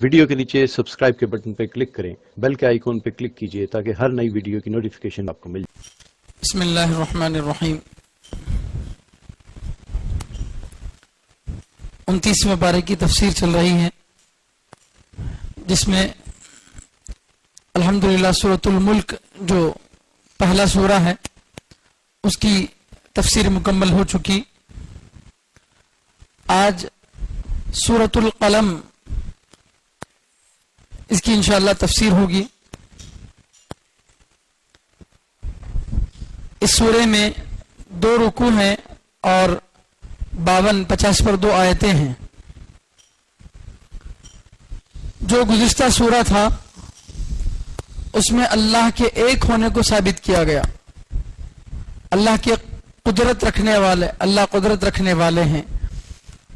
Video کے نیچے subscribe کے بٹن پہ کلک کریں، بیل کے آئیکن پہ کلک کیجئے تاکہ ہر نئی ویڈیو کی نوٹیفیکیشن آپ کو مل جائے۔ بسم اللہ الرحمن الرحیم۔ 29ویں پارے کی تفسیر چل رہی ہے، جس میں الحمدللہ سورۃ الملک جو پہلا سورہ ہے اس کی تفسیر مکمل ہو چکی۔ آج سورۃ القلم اس کی انشاءاللہ تفسیر ہوگی۔ اس سورے میں 2 رکوع ہیں اور 52-50 پر 2 آیتیں ہیں۔ جو گزشتہ سورہ تھا اس میں اللہ کے ایک ہونے کو ثابت کیا گیا۔ اللہ کے قدرت رکھنے والے، اللہ قدرت رکھنے والے ہیں،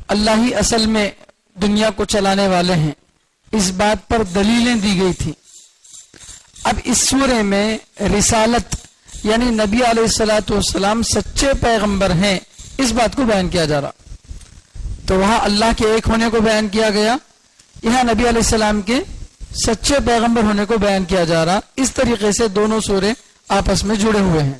اللہ ہی اصل میں دنیا کو چلانے والے ہیں، اس بات پر دلیلیں دی گئی تھی۔ اب اس سورے میں رسالت یعنی نبی علیہ الصلوۃ والسلام سچے پیغمبر ہیں، اس بات کو بیان کیا جا رہا۔ تو وہاں اللہ کے ایک ہونے کو بیان کیا گیا، یہاں نبی علیہ السلام کے سچے پیغمبر ہونے کو بیان کیا جا رہا۔ اس طریقے سے دونوں سورے آپس میں جڑے ہوئے ہیں۔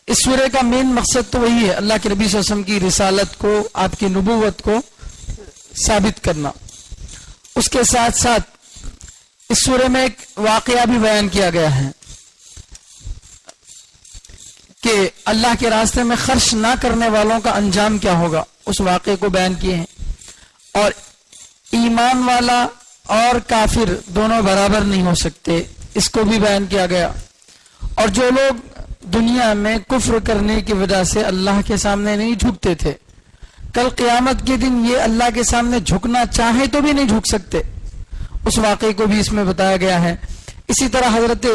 اس سورے کا مین مقصد تو وہی ہے، اللہ کے نبی صلی اللہ علیہ وسلم کی رسالت کو، آپ کی نبوت کو ثابت کرنا۔ اس کے ساتھ ساتھ اس سورے میں ایک واقعہ بھی بیان کیا گیا ہے کہ اللہ کے راستے میں خرچ نہ کرنے والوں کا انجام کیا ہوگا، اس واقعے کو بیان کیے ہیں۔ اور ایمان والا اور کافر دونوں برابر نہیں ہو سکتے، اس کو بھی بیان کیا گیا۔ اور جو لوگ دنیا میں کفر کرنے کی وجہ سے اللہ کے سامنے نہیں جھکتے تھے، کل قیامت کے دن یہ اللہ کے سامنے جھکنا چاہے تو بھی نہیں جھک سکتے، اس واقعے کو بھی اس میں بتایا گیا ہے۔ اسی طرح حضرت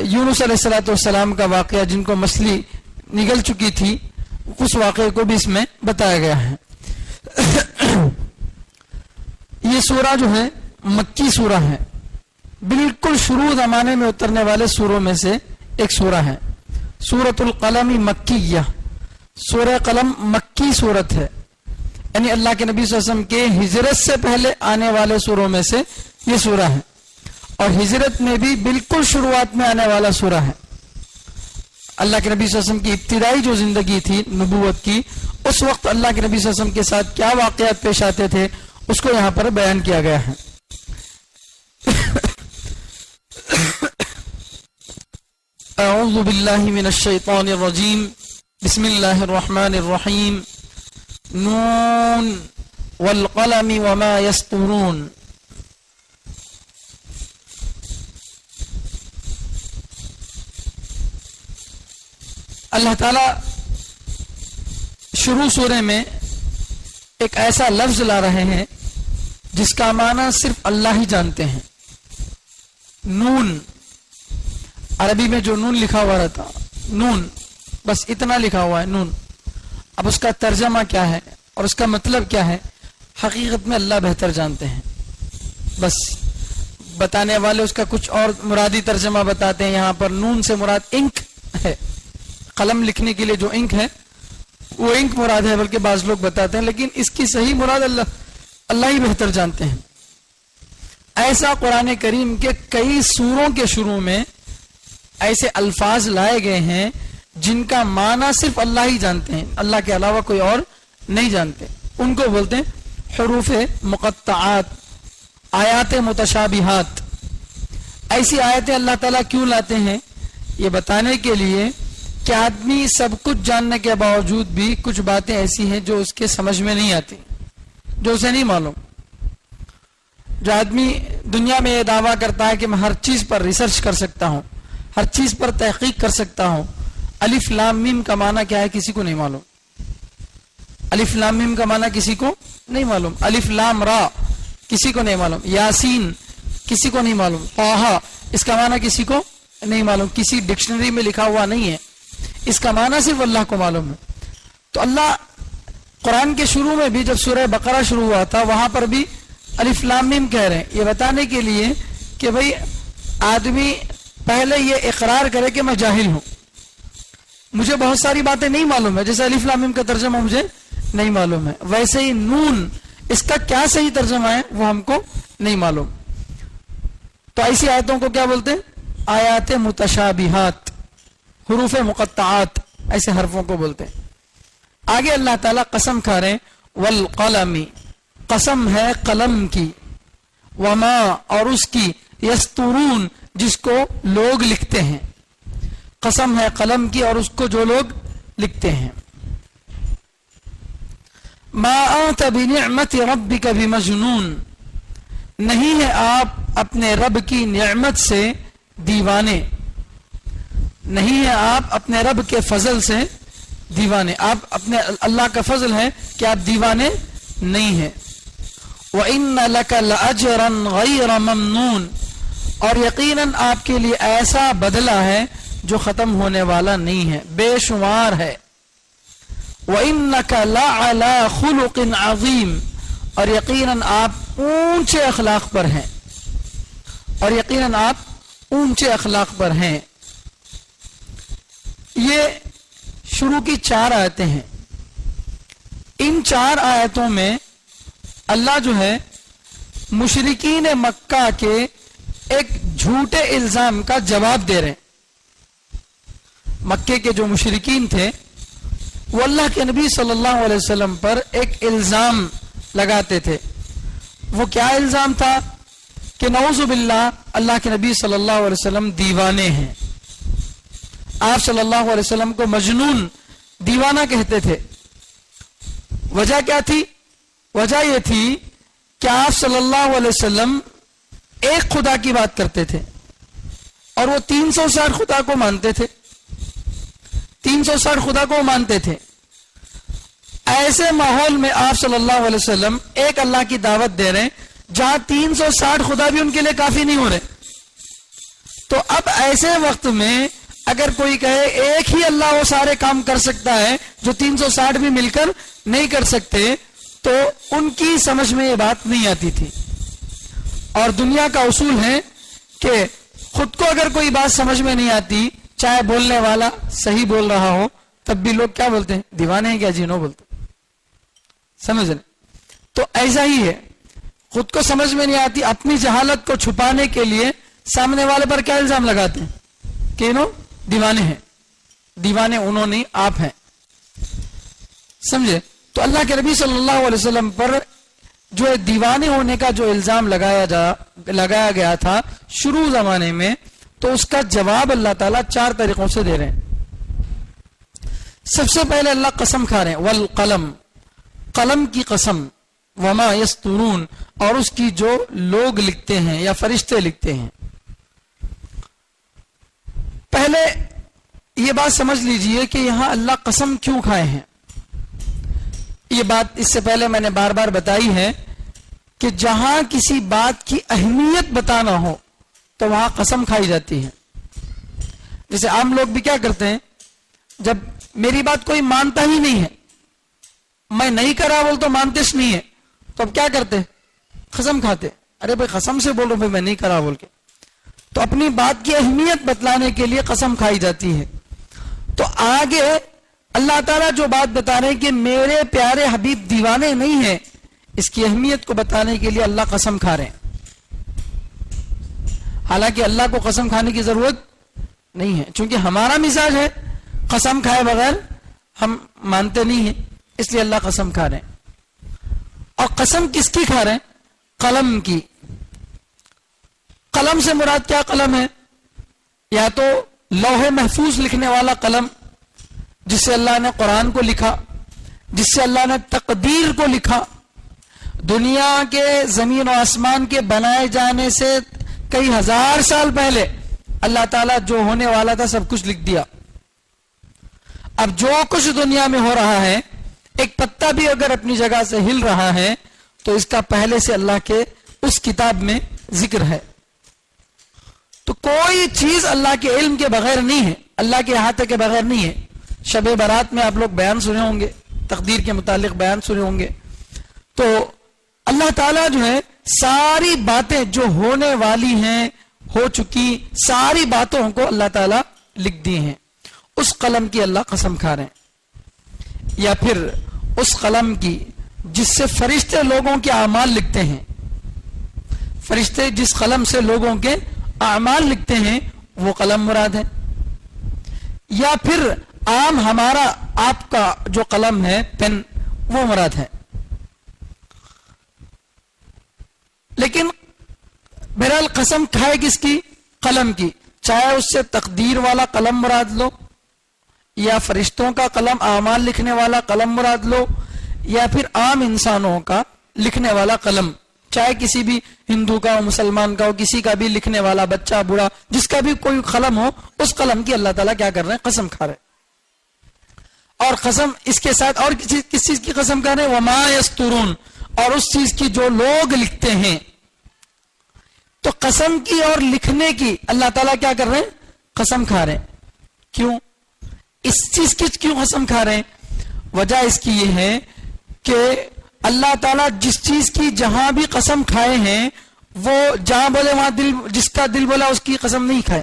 یونس علیہ السلام کا واقعہ، جن کو مچھلی نگل چکی تھی، اس واقعے کو بھی اس میں بتایا گیا ہے۔ یہ سورہ جو ہے مکی سورہ ہے، بالکل شروع زمانے میں اترنے والے سوروں میں سے ایک سورہ ہے۔ سورۃ القلم مکیہ، سورہ قلم مکی سورت ہے، یعنی اللہ کے نبی صلی اللہ علیہ وسلم کے ہجرت سے پہلے آنے والے سوروں میں سے یہ سورہ ہے، اور ہجرت میں بھی بالکل شروعات میں آنے والا سورہ ہے۔ اللہ کے نبی صلی اللہ علیہ وسلم کی ابتدائی جو زندگی تھی نبوت کی، اس وقت اللہ کے نبی صلی اللہ علیہ وسلم کے ساتھ کیا واقعات پیش آتے تھے اس کو یہاں پر بیان کیا گیا ہے۔ اعوذ باللہ من الشیطان الرجیم، بسم اللہ الرحمن الرحیم، نون والقلم وما یسطرون۔ اللہ تعالی شروع سورے میں ایک ایسا لفظ لا رہے ہیں جس کا معنی صرف اللہ ہی جانتے ہیں۔ نون، عربی میں جو نون لکھا ہوا رہتا، نون، بس اتنا لکھا ہوا ہے نون۔ اب اس کا ترجمہ کیا ہے اور اس کا مطلب کیا ہے، حقیقت میں اللہ بہتر جانتے ہیں۔ بس بتانے والے اس کا کچھ اور مرادی ترجمہ بتاتے ہیں۔ یہاں پر نون سے مراد انک ہے، قلم لکھنے کے لیے جو انک ہے وہ انک مراد ہے، بلکہ بعض لوگ بتاتے ہیں، لیکن اس کی صحیح مراد اللہ ہی بہتر جانتے ہیں۔ ایسا قرآن کریم کے کئی سوروں کے شروع میں ایسے الفاظ لائے گئے ہیں جن کا معنی صرف اللہ ہی جانتے ہیں، اللہ کے علاوہ کوئی اور نہیں جانتے۔ ان کو بولتے ہیں حروف مقطعات، آیات متشابہات۔ ایسی آیتیں اللہ تعالیٰ کیوں لاتے ہیں؟ یہ بتانے کے لیے کہ آدمی سب کچھ جاننے کے باوجود بھی کچھ باتیں ایسی ہیں جو اس کے سمجھ میں نہیں آتی، جو اسے نہیں معلوم۔ جو آدمی دنیا میں یہ دعویٰ کرتا ہے کہ میں ہر چیز پر ریسرچ کر سکتا ہوں، ہر چیز پر تحقیق کر سکتا ہوں، الف لام میم کا معنی کیا ہے کسی کو نہیں معلوم۔ الف لام میم کا معنی کسی کو نہیں معلوم، الف لام را کسی کو نہیں معلوم، یاسین کسی کو نہیں معلوم، طٰہٰ اس کا معنی کسی کو نہیں معلوم، کسی ڈکشنری میں لکھا ہوا نہیں ہے، اس کا معنی صرف اللہ کو معلوم ہے۔ تو اللہ قرآن کے شروع میں بھی جب سورہ بقرہ شروع ہوا تھا وہاں پر بھی الف لام میم کہہ رہے ہیں، یہ بتانے کے لیے کہ بھئی آدمی پہلے یہ اقرار کرے کہ میں جاہل ہوں، مجھے بہت ساری باتیں نہیں معلوم ہے، جیسے الف لام میم کا ترجمہ مجھے نہیں معلوم ہے، ویسے ہی نون اس کا کیا صحیح ترجمہ ہے وہ ہم کو نہیں معلوم. تو ایسی آیتوں کو کیا بولتے ہیں؟ آیات متشابہات، حروف مقطعات، ایسے حرفوں کو بولتے ہیں. آگے اللہ تعالیٰ قسم کھا رہے ہیں والقلم، قسم ہے قلم کی، وما، اور اس کی، یسترون، جس کو لوگ لکھتے ہیں. قسم ہے قلم کی اور اس کو جو لوگ لکھتے ہیں. ما انت بنعمت ربک بمجنون، نہیں ہے آپ اپنے رب کی نعمت سے دیوانے، نہیں ہے آپ اپنے رب کے فضل سے دیوانے. آپ اپنے اللہ کا فضل ہے کہ آپ دیوانے نہیں ہیں. وَإِنَّ لَكَ لَأَجْرًا غَيْرَ مَمْنُونَ، اور یقیناً آپ کے لیے ایسا بدلہ ہے جو ختم ہونے والا نہیں ہے، بے شمار ہے. وَإِنَّكَ لَعَلَى خُلُقٍ عَظِيمٍ، اور یقیناً آپ اونچے اخلاق پر ہیں، اور یقیناً آپ اونچے اخلاق پر ہیں. یہ شروع کی 4 آیتیں ہیں. ان 4 آیتوں میں اللہ جو ہے مشرکین مکہ کے ایک جھوٹے الزام کا جواب دے رہے ہیں. مکے کے جو مشرکین تھے وہ اللہ کے نبی صلی اللہ علیہ وسلم پر ایک الزام لگاتے تھے. وہ کیا الزام تھا؟ کہ نعوذ باللہ اللہ کے نبی صلی اللہ علیہ وسلم دیوانے ہیں. آپ صلی اللہ علیہ وسلم کو مجنون، دیوانہ کہتے تھے. وجہ کیا تھی؟ وجہ یہ تھی کہ آپ صلی اللہ علیہ وسلم ایک خدا کی بات کرتے تھے اور وہ 360 خدا کو مانتے تھے. 360 خدا کو مانتے تھے. ایسے ماحول میں آپ صلی اللہ علیہ وسلم ایک اللہ کی دعوت دے رہے ہیں جہاں 360 خدا بھی ان کے لیے کافی نہیں ہو رہے. تو اب ایسے وقت میں اگر کوئی کہے ایک ہی اللہ وہ سارے کام کر سکتا ہے جو 360 بھی مل کر نہیں کر سکتے، تو ان کی سمجھ میں یہ بات نہیں آتی تھی. اور دنیا کا اصول ہے کہ خود کو اگر کوئی بات سمجھ میں نہیں آتی، چاہے بولنے والا صحیح بول رہا ہو، تب بھی لوگ کیا بولتے ہیں؟ دیوانے ہیں کیا جنوں بولتے. سمجھ لیں؟ تو ایسا ہی ہے، خود کو سمجھ میں نہیں آتی، اپنی جہالت کو چھپانے کے لیے سامنے والے پر کیا الزام لگاتے ہیں کہ انہوں دیوانے ہیں. دیوانے انہوں نہیں، آپ ہیں. سمجھے؟ تو اللہ کے نبی صلی اللہ علیہ وسلم پر جو دیوانے ہونے کا جو الزام لگایا گیا تھا شروع زمانے میں، تو اس کا جواب اللہ تعالیٰ 4 طریقوں سے دے رہے ہیں. سب سے پہلے اللہ قسم کھا رہے ہیں والقلم، قلم کی قسم، وما یسترون، اور اس کی جو لوگ لکھتے ہیں یا فرشتے لکھتے ہیں. پہلے یہ بات سمجھ لیجئے کہ یہاں اللہ قسم کیوں کھائے ہیں. یہ بات اس سے پہلے میں نے بار بار بتائی ہے کہ جہاں کسی بات کی اہمیت بتانا ہو تو وہاں قسم کھائی جاتی ہے. جیسے عام لوگ بھی کیا کرتے ہیں، جب میری بات کوئی مانتا ہی نہیں ہے، میں نہیں کرا بول تو مانتے نہیں ہے، تو اب کیا کرتے؟ قسم کھاتے. ارے بھائی قسم سے بول رہا ہوں میں نہیں کرا بول کے. تو اپنی بات کی اہمیت بتلانے کے لیے قسم کھائی جاتی ہے. تو آگے اللہ تعالیٰ جو بات بتا رہے ہیں کہ میرے پیارے حبیب دیوانے نہیں ہیں، اس کی اہمیت کو بتانے کے لیے اللہ قسم کھا رہے ہیں. حالانکہ اللہ کو قسم کھانے کی ضرورت نہیں ہے، چونکہ ہمارا مزاج ہے قسم کھائے بغیر ہم مانتے نہیں ہیں، اس لیے اللہ قسم کھا رہے ہیں. اور قسم کس کی کھا رہے ہیں؟ قلم کی. قلم سے مراد کیا قلم ہے؟ یا تو لوح محفوظ لکھنے والا قلم جس سے اللہ نے قرآن کو لکھا، جس سے اللہ نے تقدیر کو لکھا. دنیا کے زمین و آسمان کے بنائے جانے سے کئی ہزار سال پہلے اللہ تعالیٰ جو ہونے والا تھا سب کچھ لکھ دیا. اب جو کچھ دنیا میں ہو رہا ہے، ایک پتا بھی اگر اپنی جگہ سے ہل رہا ہے تو اس کا پہلے سے اللہ کے اس کتاب میں ذکر ہے. تو کوئی چیز اللہ کے علم کے بغیر نہیں ہے، اللہ کے احاطے کے بغیر نہیں ہے. شب برات میں آپ لوگ بیان سنے ہوں گے، تقدیر کے متعلق بیان سنے ہوں گے. تو اللہ تعالیٰ جو ہے ساری باتیں جو ہونے والی ہیں، ہو چکی ساری باتوں کو اللہ تعالیٰ لکھ دی ہیں. اس قلم کی اللہ قسم کھا رہے ہیں. یا پھر اس قلم کی جس سے فرشتے لوگوں کے اعمال لکھتے ہیں، فرشتے جس قلم سے لوگوں کے اعمال لکھتے ہیں وہ قلم مراد ہے، یا پھر عام ہمارا آپ کا جو قلم ہے پین وہ مراد ہے. لیکن بہرحال قسم کھائے کس کی؟ قلم کی. چاہے اس سے تقدیر والا قلم مراد لو، یا فرشتوں کا قلم اعمال لکھنے والا قلم مراد لو، یا پھر عام انسانوں کا لکھنے والا قلم، چاہے کسی بھی ہندو کا ہو، مسلمان کا ہو، کسی کا بھی لکھنے والا، بچہ بوڑھا، جس کا بھی کوئی قلم ہو، اس قلم کی اللہ تعالیٰ کیا کر رہے ہیں؟ قسم کھا رہے. اور قسم اس کے ساتھ اور کس چیز کی قسم کھا رہے ہیں؟ وما یسترون، اور اس چیز کی جو لوگ لکھتے ہیں. تو قسم کی اور لکھنے کی اللہ تعالیٰ کیا کر رہے ہیں؟ قسم کھا رہے ہیں. کیوں؟ اس چیز کی کیوں قسم کھا رہے ہیں؟ وجہ اس کی یہ ہے کہ اللہ تعالیٰ جس چیز کی جہاں بھی قسم کھائے ہیں وہ جہاں بولے وہاں دل، جس کا دل بولا اس کی قسم نہیں کھائے.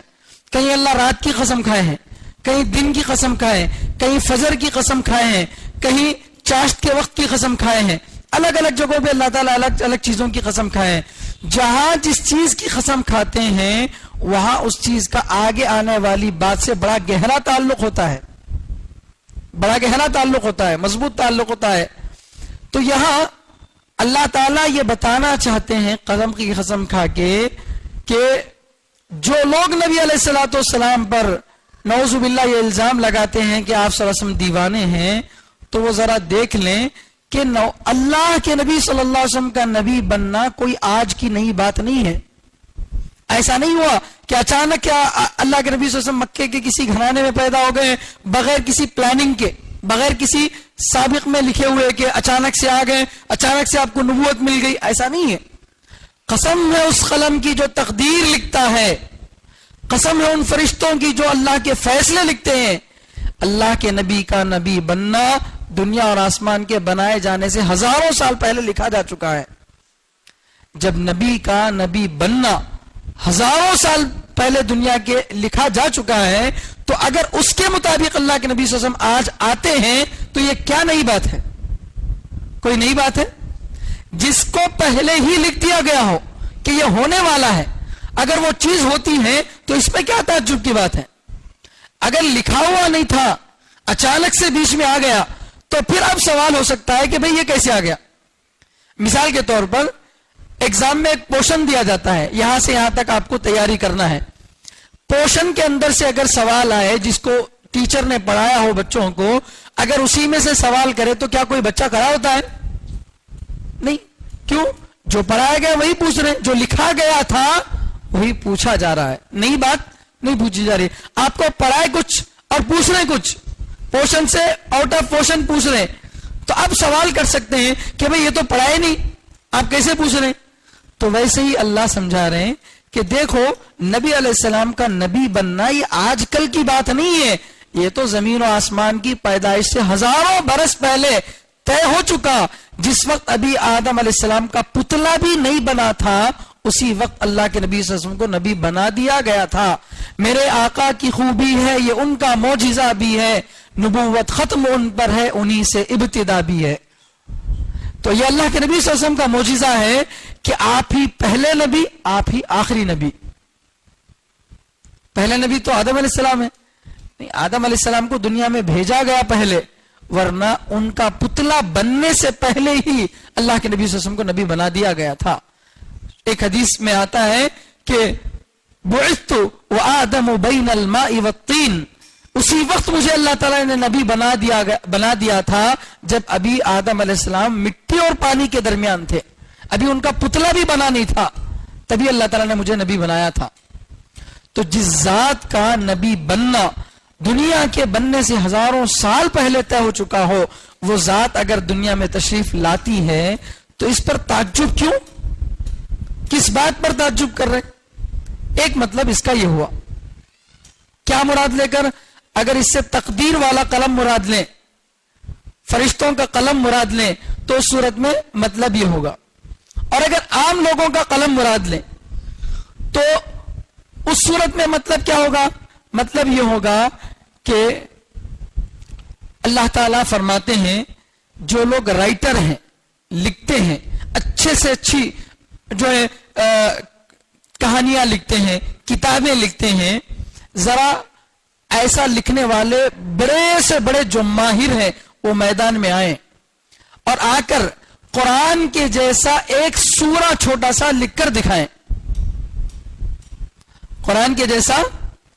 کہیں اللہ رات کی قسم کھائے ہیں، کہیں دن کی قسم کھائے ہیں، کہیں فجر کی قسم کھائے ہیں، کہیں چاشت کے وقت کی قسم کھائے ہیں. الگ الگ جگہوں پہ اللہ تعالیٰ الگ الگ چیزوں کی قسم کھائے ہیں. جہاں جس چیز کی قسم کھاتے ہیں وہاں اس چیز کا آگے آنے والی بات سے بڑا گہرا تعلق ہوتا ہے، بڑا گہرا تعلق ہوتا ہے، مضبوط تعلق ہوتا ہے. تو یہاں اللہ تعالیٰ یہ بتانا چاہتے ہیں قسم کی قسم کھا کے کہ جو لوگ نبی علیہ الصلوۃ والسلام پر نعوذ باللہ یہ الزام لگاتے ہیں کہ آپ صلی اللہ علیہ وسلم دیوانے ہیں، تو وہ ذرا دیکھ لیں کہ اللہ کے نبی صلی اللہ علیہ وسلم کا نبی بننا کوئی آج کی نئی بات نہیں ہے. ایسا نہیں ہوا کہ اچانک کیا اللہ کے نبی صلی اللہ علیہ وسلم مکے کے کسی گھرانے میں پیدا ہو گئے بغیر کسی پلاننگ کے، بغیر کسی سابق میں لکھے ہوئے کہ اچانک سے آ گئے، اچانک سے آپ کو نبوت مل گئی. ایسا نہیں ہے. قسم ہے اس قلم کی جو تقدیر لکھتا ہے، قسم ہے ان فرشتوں کی جو اللہ کے فیصلے لکھتے ہیں. اللہ کے نبی کا نبی بننا دنیا اور آسمان کے بنائے جانے سے ہزاروں سال پہلے لکھا جا چکا ہے. جب نبی کا نبی بننا ہزاروں سال پہلے دنیا کے لکھا جا چکا ہے، تو اگر اس کے مطابق اللہ کے نبی صلی اللہ علیہ وسلم آج آتے ہیں تو یہ کیا نئی بات ہے؟ کوئی نئی بات ہے؟ جس کو پہلے ہی لکھ دیا گیا ہو کہ یہ ہونے والا ہے، اگر وہ چیز ہوتی ہے تو اس میں کیا تعجب کی بات ہے؟ اگر لکھا ہوا نہیں تھا، اچانک سے بیچ میں آ گیا، تو پھر اب سوال ہو سکتا ہے کہ بھئی یہ کیسے آ گیا. مثال کے طور پر ایگزام میں ایک پورشن دیا جاتا ہے، یہاں سے یہاں تک آپ کو تیاری کرنا ہے. پورشن کے اندر سے اگر سوال آئے جس کو ٹیچر نے پڑھایا ہو بچوں کو، اگر اسی میں سے سوال کرے تو کیا کوئی بچہ کھڑا ہوتا ہے؟ نہیں. کیوں؟ جو پڑھایا گیا وہی پوچھ رہے، جو لکھا گیا تھا وہی پوچھا جا رہا ہے. نئی بات نہیں پوچھی جا رہی. آپ کو پڑھائے کچھ اور پوچھ رہے کچھ، پورشن سے آؤٹ آف پورشن پوچھ رہے، تو اب سوال کر سکتے ہیں کہ بھئی یہ تو پڑھائے نہیں، آپ کیسے پوچھ رہے ہیں؟ تو ویسے ہی اللہ سمجھا رہے ہیں کہ دیکھو نبی علیہ السلام کا نبی بننا یہ آج کل کی بات نہیں ہے، یہ تو زمین و آسمان کی پیدائش سے ہزاروں برس پہلے طے ہو چکا. جس وقت ابھی آدم علیہ السلام کا پتلا بھی نہیں بنا تھا، اسی وقت اللہ کے نبی صلی اللہ علیہ وسلم کو نبی بنا دیا گیا تھا. میرے آقا کی خوبی ہے، یہ ان کا معجزہ بھی ہے، نبوت ختم ان پر ہے، انہی سے ابتدا بھی ہے. تو یہ اللہ کے نبی صلی اللہ علیہ وسلم کا معجزہ ہے کہ آپ ہی پہلے نبی، آپ ہی آخری نبی. پہلے نبی تو آدم علیہ السلام ہے، نہیں، آدم علیہ السلام کو دنیا میں بھیجا گیا پہلے، ورنہ ان کا پتلا بننے سے پہلے ہی اللہ کے نبی صلی اللہ علیہ وسلم کو نبی بنا دیا گیا تھا. ایک حدیث میں آتا ہے کہ بعثت وآدم بین الماء والطین، اسی وقت مجھے اللہ تعالیٰ نے نبی بنا دیا تھا جب ابھی آدم علیہ السلام مٹی اور پانی کے درمیان تھے، ابھی ان کا پتلا بھی بنا نہیں تھا، تبھی اللہ تعالیٰ نے مجھے نبی بنایا تھا. تو جس ذات کا نبی بننا دنیا کے بننے سے ہزاروں سال پہلے طے ہو چکا ہو، وہ ذات اگر دنیا میں تشریف لاتی ہے تو اس پر تعجب کیوں؟ کس بات پر تعجب کر رہے؟ ایک مطلب اس کا یہ ہوا، کیا مراد لے کر؟ اگر اس سے تقدیر والا قلم مراد لیں، فرشتوں کا قلم مراد لیں، تو اس صورت میں مطلب یہ ہوگا. اور اگر عام لوگوں کا قلم مراد لیں تو اس صورت میں مطلب کیا ہوگا؟ مطلب یہ ہوگا کہ اللہ تعالیٰ فرماتے ہیں جو لوگ رائٹر ہیں، لکھتے ہیں, اچھے سے اچھی جو ہے کہانیاں لکھتے ہیں, کتابیں لکھتے ہیں, ذرا ایسا لکھنے والے بڑے سے بڑے جو ماہر ہیں وہ میدان میں آئیں اور آ کر قرآن کے جیسا ایک سورہ چھوٹا سا لکھ کر دکھائیں. قرآن کے جیسا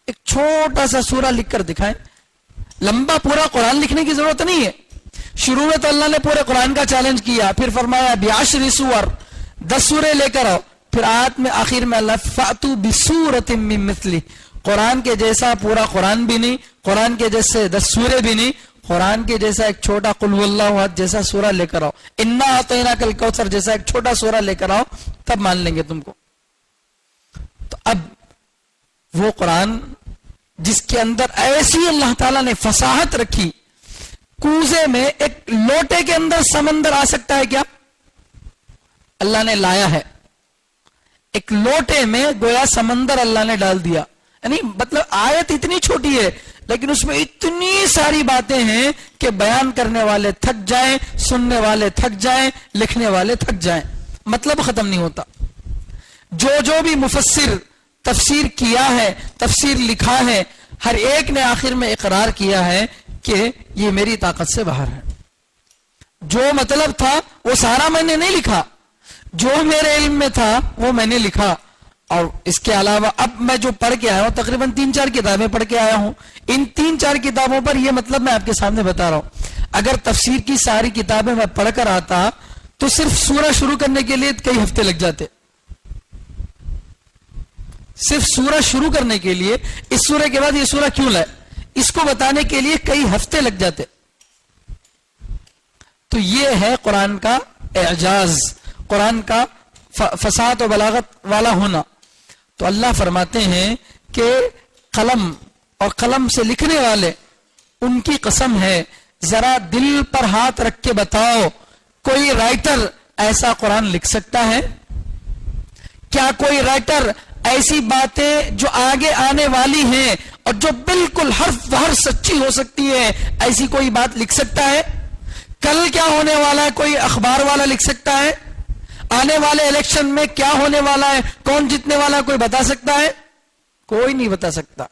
ایک چھوٹا سا سورہ لکھ کر دکھائیں. لمبا پورا قرآن لکھنے کی ضرورت نہیں ہے. شروع میں تو اللہ نے پورے قرآن کا چیلنج کیا, پھر فرمایا بعشر سور, 10 سورے لے کر آؤ, پھر آخر میں اللہ فاتو بسورۃ من مثلہ, قرآن کے جیسا پورا قرآن بھی نہیں, قرآن کے جیسے 10 سورے بھی نہیں, قرآن کے جیسا ایک چھوٹا قل هو اللہ احد جیسا سورہ لے کر آؤ, انا اعطیناک الکوثر جیسا ایک چھوٹا سورہ لے کر آؤ, تب مان لیں گے تم کو. تو اب وہ قرآن جس کے اندر ایسی اللہ تعالیٰ نے فصاحت رکھی, کوزے میں ایک لوٹے کے اندر سمندر آ سکتا ہے کیا؟ اللہ نے لایا ہے. ایک لوٹے میں گویا سمندر اللہ نے ڈال دیا. یعنی مطلب آیت اتنی چھوٹی ہے لیکن اس میں اتنی ساری باتیں ہیں کہ بیان کرنے والے تھک جائیں, سننے والے تھک جائیں, لکھنے والے تھک جائیں, مطلب ختم نہیں ہوتا. جو بھی مفسر تفسیر کیا ہے, تفسیر لکھا ہے, ہر ایک نے آخر میں اقرار کیا ہے کہ یہ میری طاقت سے باہر ہے. جو مطلب تھا وہ سارا میں نے نہیں لکھا, جو میرے علم میں تھا وہ میں نے لکھا. اور اس کے علاوہ اب میں جو پڑھ کے آیا ہوں, تقریباً 3-4 کتابیں پڑھ کے آیا ہوں, ان 3-4 کتابوں پر یہ مطلب میں آپ کے سامنے بتا رہا ہوں. اگر تفسیر کی ساری کتابیں میں پڑھ کر آتا تو صرف سورہ شروع کرنے کے لیے کئی ہفتے لگ جاتے. صرف سورہ شروع کرنے کے لیے, اس سورہ کے بعد یہ سورہ کیوں لائے, اس کو بتانے کے لیے کئی ہفتے لگ جاتے. تو یہ ہے قرآن کا اعجاز, قرآن کا فصاحت و بلاغت والا ہونا. تو اللہ فرماتے ہیں کہ قلم اور قلم سے لکھنے والے, ان کی قسم ہے, ذرا دل پر ہاتھ رکھ کے بتاؤ, کوئی رائٹر ایسا قرآن لکھ سکتا ہے کیا؟ کوئی رائٹر ایسی باتیں جو آگے آنے والی ہیں اور جو بالکل حرف بحر سچی ہو سکتی ہے, ایسی کوئی بات لکھ سکتا ہے؟ کل کیا ہونے والا ہے کوئی اخبار والا لکھ سکتا ہے؟ آنے والے الیکشن میں کیا ہونے والا ہے, کون جیتنے والا ہے, کوئی بتا سکتا ہے؟ کوئی نہیں بتا سکتا.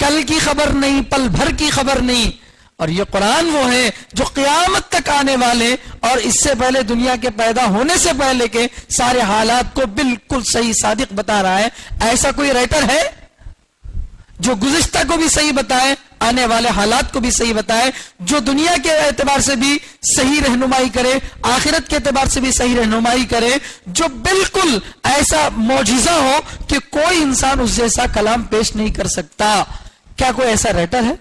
کل کی خبر نہیں, پل بھر کی خبر نہیں. اور یہ قرآن وہ ہے جو قیامت تک آنے والے اور اس سے پہلے دنیا کے پیدا ہونے سے پہلے کے سارے حالات کو بالکل صحیح صادق بتا رہا ہے. ایسا کوئی رائٹر ہے جو گزشتہ کو بھی صحیح بتائے, آنے والے حالات کو بھی صحیح بتائے, جو دنیا کے اعتبار سے بھی صحیح رہنمائی کرے, آخرت کے اعتبار سے بھی صحیح رہنمائی کرے, جو بالکل ایسا معجزہ ہو کہ کوئی انسان اس جیسا کلام پیش نہیں کر سکتا؟ کیا کوئی ایسا رائٹر ہے؟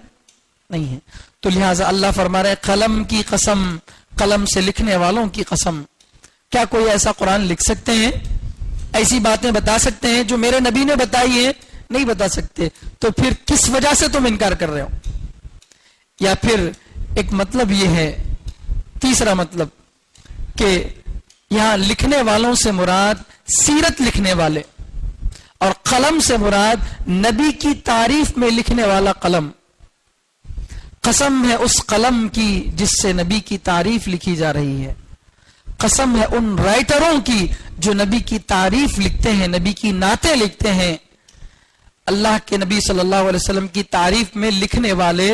نہیں ہے. تو لہٰذا اللہ فرما رہے قلم کی قسم, قلم سے لکھنے والوں کی قسم, کیا کوئی ایسا قرآن لکھ سکتے ہیں, ایسی باتیں بتا سکتے ہیں جو میرے نبی نے بتائی ہیں؟ نہیں بتا سکتے. تو پھر کس وجہ سے تم انکار کر رہے ہو؟ یا پھر ایک مطلب یہ ہے, تیسرا مطلب, کہ یہاں لکھنے والوں سے مراد سیرت لکھنے والے, اور قلم سے مراد نبی کی تعریف میں لکھنے والا قلم. قسم ہے اس قلم کی جس سے نبی کی تعریف لکھی جا رہی ہے. قسم ہے ان رائٹروں کی جو نبی کی تعریف لکھتے ہیں, نبی کی نعتیں لکھتے ہیں. اللہ کے نبی صلی اللہ علیہ وسلم کی تعریف میں لکھنے والے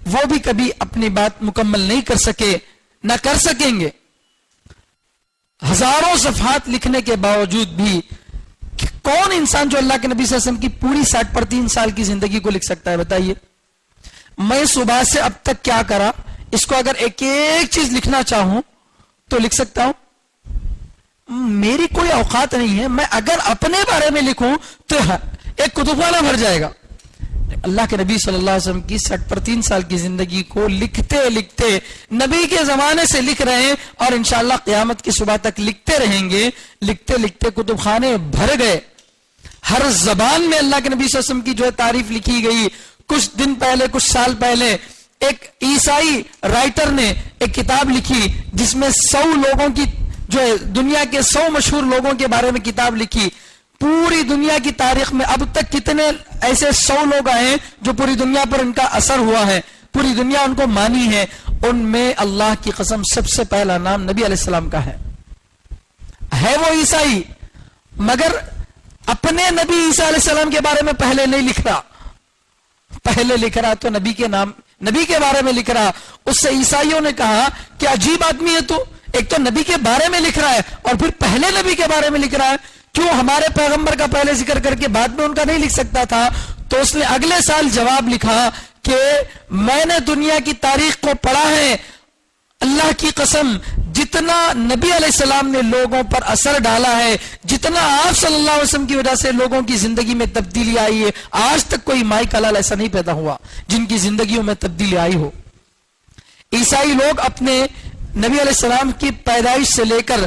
وہ بھی کبھی اپنی بات مکمل نہیں کر سکے, نہ کر سکیں گے. ہزاروں صفحات لکھنے کے باوجود بھی کون انسان جو اللہ کے نبی صلی اللہ علیہ وسلم کی پوری 60 پر 3 سال کی زندگی کو لکھ سکتا ہے؟ بتائیے. میں صبح سے اب تک کیا کرا, اس کو اگر ایک ایک چیز لکھنا چاہوں تو لکھ سکتا ہوں؟ میری کوئی اوقات نہیں ہے. میں اگر اپنے بارے میں لکھوں تو ایک کتب خانہ بھر جائے گا. اللہ کے نبی صلی اللہ علیہ وسلم کی 60 پر 3 سال کی زندگی کو لکھتے لکھتے نبی کے زمانے سے لکھ رہے ہیں, اور انشاءاللہ قیامت کی صبح تک لکھتے رہیں گے. لکھتے لکھتے کتب خانے بھر گئے. ہر زبان میں اللہ کے نبی صلی اللہ علیہ وسلم کی جو ہے تعریف لکھی گئی. کچھ دن پہلے, کچھ سال پہلے ایک عیسائی رائٹر نے ایک کتاب لکھی جس میں 100 لوگوں کی جو ہے دنیا کے 100 مشہور لوگوں کے بارے میں کتاب لکھی. پوری دنیا کی تاریخ میں اب تک کتنے ایسے 100 لوگ آئے ہیں جو پوری دنیا پر ان کا اثر ہوا ہے, پوری دنیا ان کو مانی ہے. ان میں اللہ کی قسم سب سے پہلا نام نبی علیہ السلام کا ہے. ہے وہ عیسائی مگر اپنے نبی عیسیٰ علیہ السلام کے بارے میں پہلے نہیں لکھ رہا. پہلے لکھ رہا تو نبی کے نام نبی کے بارے میں لکھ رہا. اس سے عیسائیوں نے کہا کہ عجیب آدمی ہے تو، ایک تو نبی کے بارے میں لکھ رہا ہے اور پھر پہلے نبی کے بارے میں لکھ رہا ہے، کیوں ہمارے پیغمبر کا پہلے ذکر کر کے بعد میں ان کا نہیں لکھ سکتا تھا؟ تو اس نے اگلے سال جواب لکھا کہ میں نے دنیا کی تاریخ کو پڑھا ہے، اللہ کی قسم جتنا نبی علیہ السلام نے لوگوں پر اثر ڈالا ہے، جتنا آپ صلی اللہ علیہ وسلم کی وجہ سے لوگوں کی زندگی میں تبدیلی آئی ہے، آج تک کوئی مائی کلال ایسا نہیں پیدا ہوا جن کی زندگیوں میں تبدیلی آئی ہو. عیسائی لوگ اپنے نبی علیہ السلام کی پیدائش سے لے کر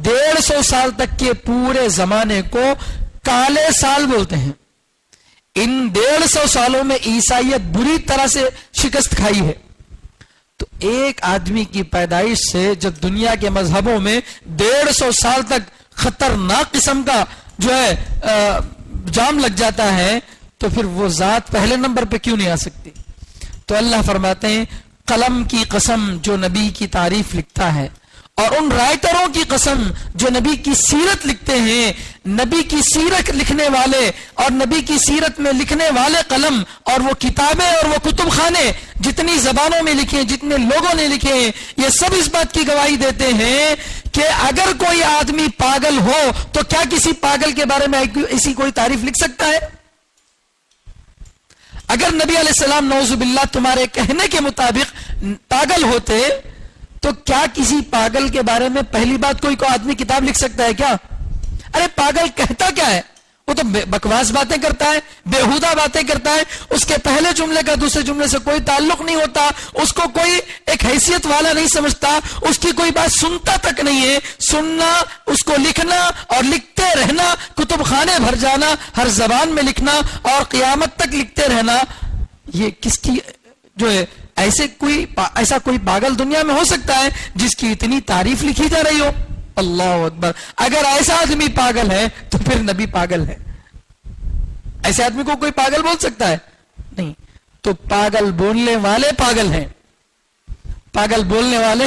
150 سال تک کے پورے زمانے کو کالے سال بولتے ہیں. ان 150 سالوں میں عیسائیت بری طرح سے شکست کھائی ہے. تو ایک آدمی کی پیدائش سے جب دنیا کے مذہبوں میں 150 سال تک خطرناک قسم کا جو ہے جام لگ جاتا ہے تو پھر وہ ذات پہلے نمبر پہ کیوں نہیں آ سکتی؟ تو اللہ فرماتے ہیں قلم کی قسم جو نبی کی تعریف لکھتا ہے، اور ان رائٹروں کی قسم جو نبی کی سیرت لکھتے ہیں. نبی کی سیرت لکھنے والے اور نبی کی سیرت میں لکھنے والے قلم اور وہ کتابیں اور وہ کتب خانے جتنی زبانوں میں لکھے، جتنے لوگوں نے لکھے، یہ سب اس بات کی گواہی دیتے ہیں کہ اگر کوئی آدمی پاگل ہو تو کیا کسی پاگل کے بارے میں ایسی کوئی تعریف لکھ سکتا ہے؟ اگر نبی علیہ السلام نعوذ باللہ تمہارے کہنے کے مطابق پاگل ہوتے تو کیا کسی پاگل کے بارے میں پہلی بات کوئی آدمی کتاب لکھ سکتا ہے کیا؟ ارے پاگل کہتا کیا ہے؟ وہ تو بکواس باتیں کرتا ہے، بےہودہ باتیں کرتا ہے، اس کے پہلے جملے کا دوسرے جملے سے کوئی تعلق نہیں ہوتا، اس کو کوئی ایک حیثیت والا نہیں سمجھتا، اس کی کوئی بات سنتا تک نہیں ہے. سننا، اس کو لکھنا اور لکھتے رہنا، کتب خانے بھر جانا، ہر زبان میں لکھنا اور قیامت تک لکھتے رہنا، یہ کس کی جو ہے ایسا کوئی پاگل دنیا میں ہو سکتا ہے جس کی اتنی تعریف لکھی جا رہی ہو؟ اللہ اکبر. اگر ایسا آدمی پاگل ہے تو پھر نبی پاگل ہے. ایسے آدمی کو کوئی پاگل بول سکتا ہے؟ نہیں. تو پاگل بولنے والے پاگل ہیں، پاگل بولنے والے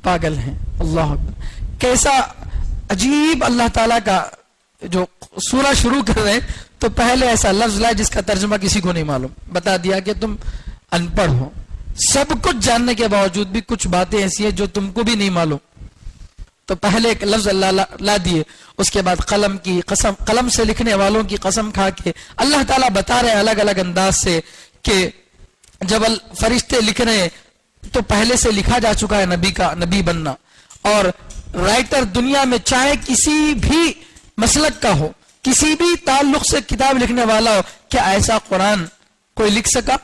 پاگل ہیں. اللہ اکبر. کیسا عجیب اللہ تعالیٰ کا جو سورہ شروع کر رہے تو پہلے ایسا لفظ لائے جس کا ترجمہ کسی کو نہیں معلوم، بتا دیا کہ تم ان پڑھ ہو. سب کچھ جاننے کے باوجود بھی کچھ باتیں ایسی ہیں جو تم کو بھی نہیں معلوم. تو پہلے ایک لفظ اللہ لا دیے، اس کے بعد قلم کی قسم، قلم سے لکھنے والوں کی قسم کھا کے اللہ تعالیٰ بتا رہے الگ الگ انداز سے کہ جب فرشتے لکھ رہے ہیں تو پہلے سے لکھا جا چکا ہے نبی بننا. اور رائٹر دنیا میں چاہے کسی بھی مسلک کا ہو، کسی بھی تعلق سے کتاب لکھنے والا ہو، کیا ایسا قرآن کوئی لکھ سکا؟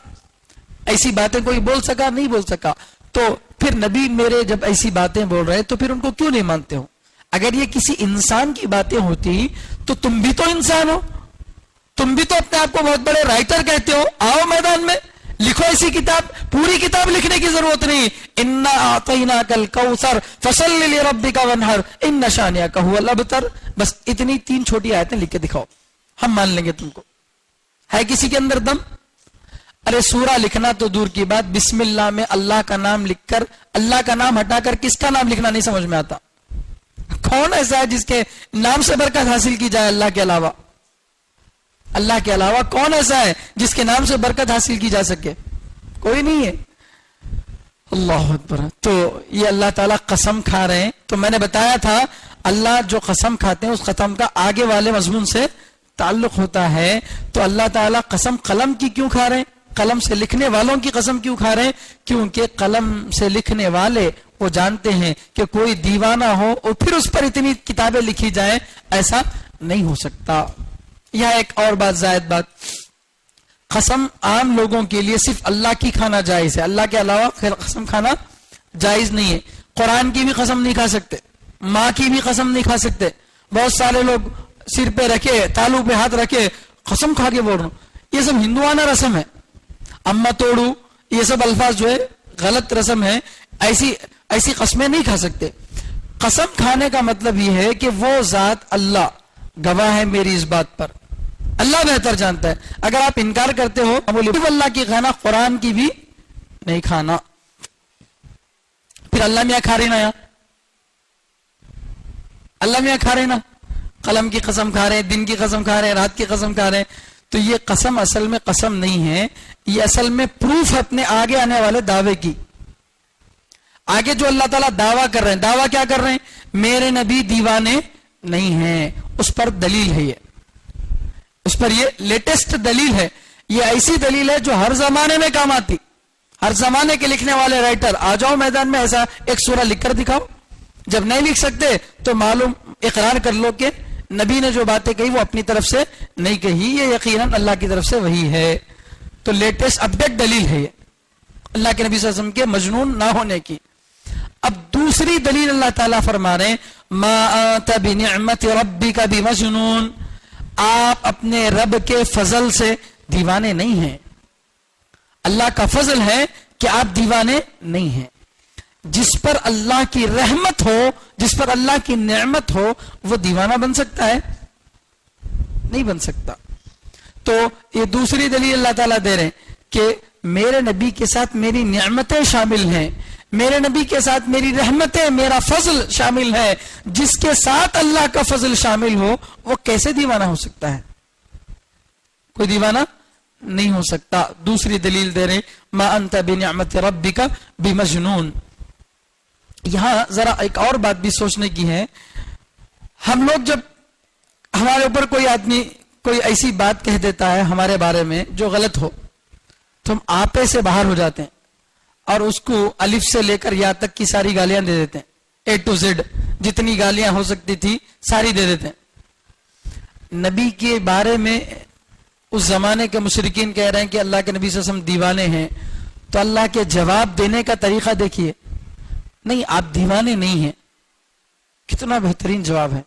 ایسی باتیں کوئی بول سکا؟ نہیں بول سکا. تو پھر نبی میرے جب ایسی باتیں بول رہے تو پھر ان کو کیوں نہیں مانتے ہو؟ اگر یہ کسی انسان کی باتیں ہوتی تو تم بھی تو انسان ہو، تم بھی تو اپنے آپ کو بہت بڑے رائٹر کہتے ہو. آؤ میدان میں لکھو ایسی کتاب. پوری کتاب لکھنے کی ضرورت نہیں. انا اعطیناک الکوثر فصل لربک وانحر ان شانئک ھو الابتر. بس اتنی 3 چھوٹی آیتیں لکھ کے دکھاؤ، ہم مان لیں گے تم کو. ہے کسی کے اندر دم؟ ارے سورہ لکھنا تو دور کی بات، بسم اللہ میں اللہ کا نام لکھ کر اللہ کا نام ہٹا کر کس کا نام لکھنا نہیں سمجھ میں آتا. کون ایسا ہے جس کے نام سے برکت حاصل کی جائے اللہ کے علاوہ؟ اللہ کے علاوہ کون ایسا ہے جس کے نام سے برکت حاصل کی جا سکے؟ کوئی نہیں ہے. اللہ اکبر. تو یہ اللہ تعالیٰ قسم کھا رہے ہیں. تو میں نے بتایا تھا اللہ جو قسم کھاتے ہیں اس قسم کا آگے والے مضمون سے تعلق ہوتا ہے. تو اللہ تعالیٰ قسم قلم کی کیوں کھا رہے ہیں؟ قلم سے لکھنے والوں کی قسم کیوں کھا رہے ہیں؟ کیونکہ قلم سے لکھنے والے وہ جانتے ہیں کہ کوئی دیوانہ ہو اور پھر اس پر اتنی کتابیں لکھی جائیں، ایسا نہیں ہو سکتا. یہاں ایک اور بات، زائد بات، قسم عام لوگوں کے لیے صرف اللہ کی کھانا جائز ہے، اللہ کے علاوہ قسم کھانا جائز نہیں ہے. قرآن کی بھی قسم نہیں کھا سکتے، ماں کی بھی قسم نہیں کھا سکتے. بہت سارے لوگ سر پہ رکھے، تالو پہ ہاتھ رکھے قسم کھا کے بول رہا ہوں. یہ سب ہندوانہ رسم ہے. اما توڑو، یہ سب الفاظ جو ہے غلط رسم ہے. ایسی قسمیں نہیں کھا سکتے. قسم کھانے کا مطلب یہ ہے کہ وہ ذات اللہ گواہ ہے میری اس بات پر، اللہ بہتر جانتا ہے. اگر آپ انکار کرتے ہو اللہ کی کھانا، قرآن کی بھی نہیں کھانا، پھر اللہ میاں کھا رہی نا. اللہ میاں کھا رہے نا، قلم کی قسم کھا رہے ہیں، دن کی قسم کھا رہے ہیں، رات کی قسم کھا رہے ہیں. تو یہ قسم اصل میں قسم نہیں ہے، یہ اصل میں پروف ہے اپنے آگے آنے والے دعوے کی. آگے جو اللہ تعالیٰ دعویٰ کر رہے ہیں، دعویٰ کیا کر رہے ہیں؟ میرے نبی دیوانے نہیں ہیں. اس پر دلیل ہے، یہ اس پر یہ لیٹسٹ دلیل ہے. یہ ایسی دلیل ہے جو ہر زمانے میں کام آتی. ہر زمانے کے لکھنے والے رائٹر آ جاؤ میدان میں، ایسا ایک سورہ لکھ کر دکھاؤ. جب نہیں لکھ سکتے تو معلوم اقرار کر لو کہ نبی نے جو باتیں کہی وہ اپنی طرف سے نہیں کہی، یہ یقیناً اللہ کی طرف سے وہی ہے. تو لیٹسٹ اپڈیٹ دلیل ہے یہ اللہ کے نبی صلی اللہ علیہ وسلم کے مجنون نہ ہونے کی. اب دوسری دلیل اللہ تعالیٰ فرما رہے ہیں ما انت بنعمت ربک بمجنون، آپ اپنے رب کے فضل سے دیوانے نہیں ہیں. اللہ کا فضل ہے کہ آپ دیوانے نہیں ہیں. جس پر اللہ کی رحمت ہو، جس پر اللہ کی نعمت ہو، وہ دیوانہ بن سکتا ہے؟ نہیں بن سکتا. تو یہ دوسری دلیل اللہ تعالیٰ دے رہے ہیں کہ میرے نبی کے ساتھ میری نعمتیں شامل ہیں، میرے نبی کے ساتھ میری رحمتیں، میرا فضل شامل ہے. جس کے ساتھ اللہ کا فضل شامل ہو وہ کیسے دیوانہ ہو سکتا ہے؟ کوئی دیوانہ نہیں ہو سکتا. دوسری دلیل دے رہے ما انت بنعمت ربک بمجنون. یہاں ذرا ایک اور بات بھی سوچنے کی ہے. ہم لوگ جب ہمارے اوپر کوئی آدمی کوئی ایسی بات کہہ دیتا ہے ہمارے بارے میں جو غلط ہو تو ہم آپے سے باہر ہو جاتے ہیں اور اس کو الف سے لے کر یا تک کی ساری گالیاں دے دیتے ہیں. اے ٹو زیڈ جتنی گالیاں ہو سکتی تھی ساری دے دیتے ہیں. نبی کے بارے میں اس زمانے کے مشرکین کہہ رہے ہیں کہ اللہ کے نبی صلی اللہ علیہ وسلم دیوانے ہیں. تو اللہ کے جواب دینے کا طریقہ دیکھیے، نہیں آپ دیوانے نہیں ہیں. کتنا بہترین جواب ہے.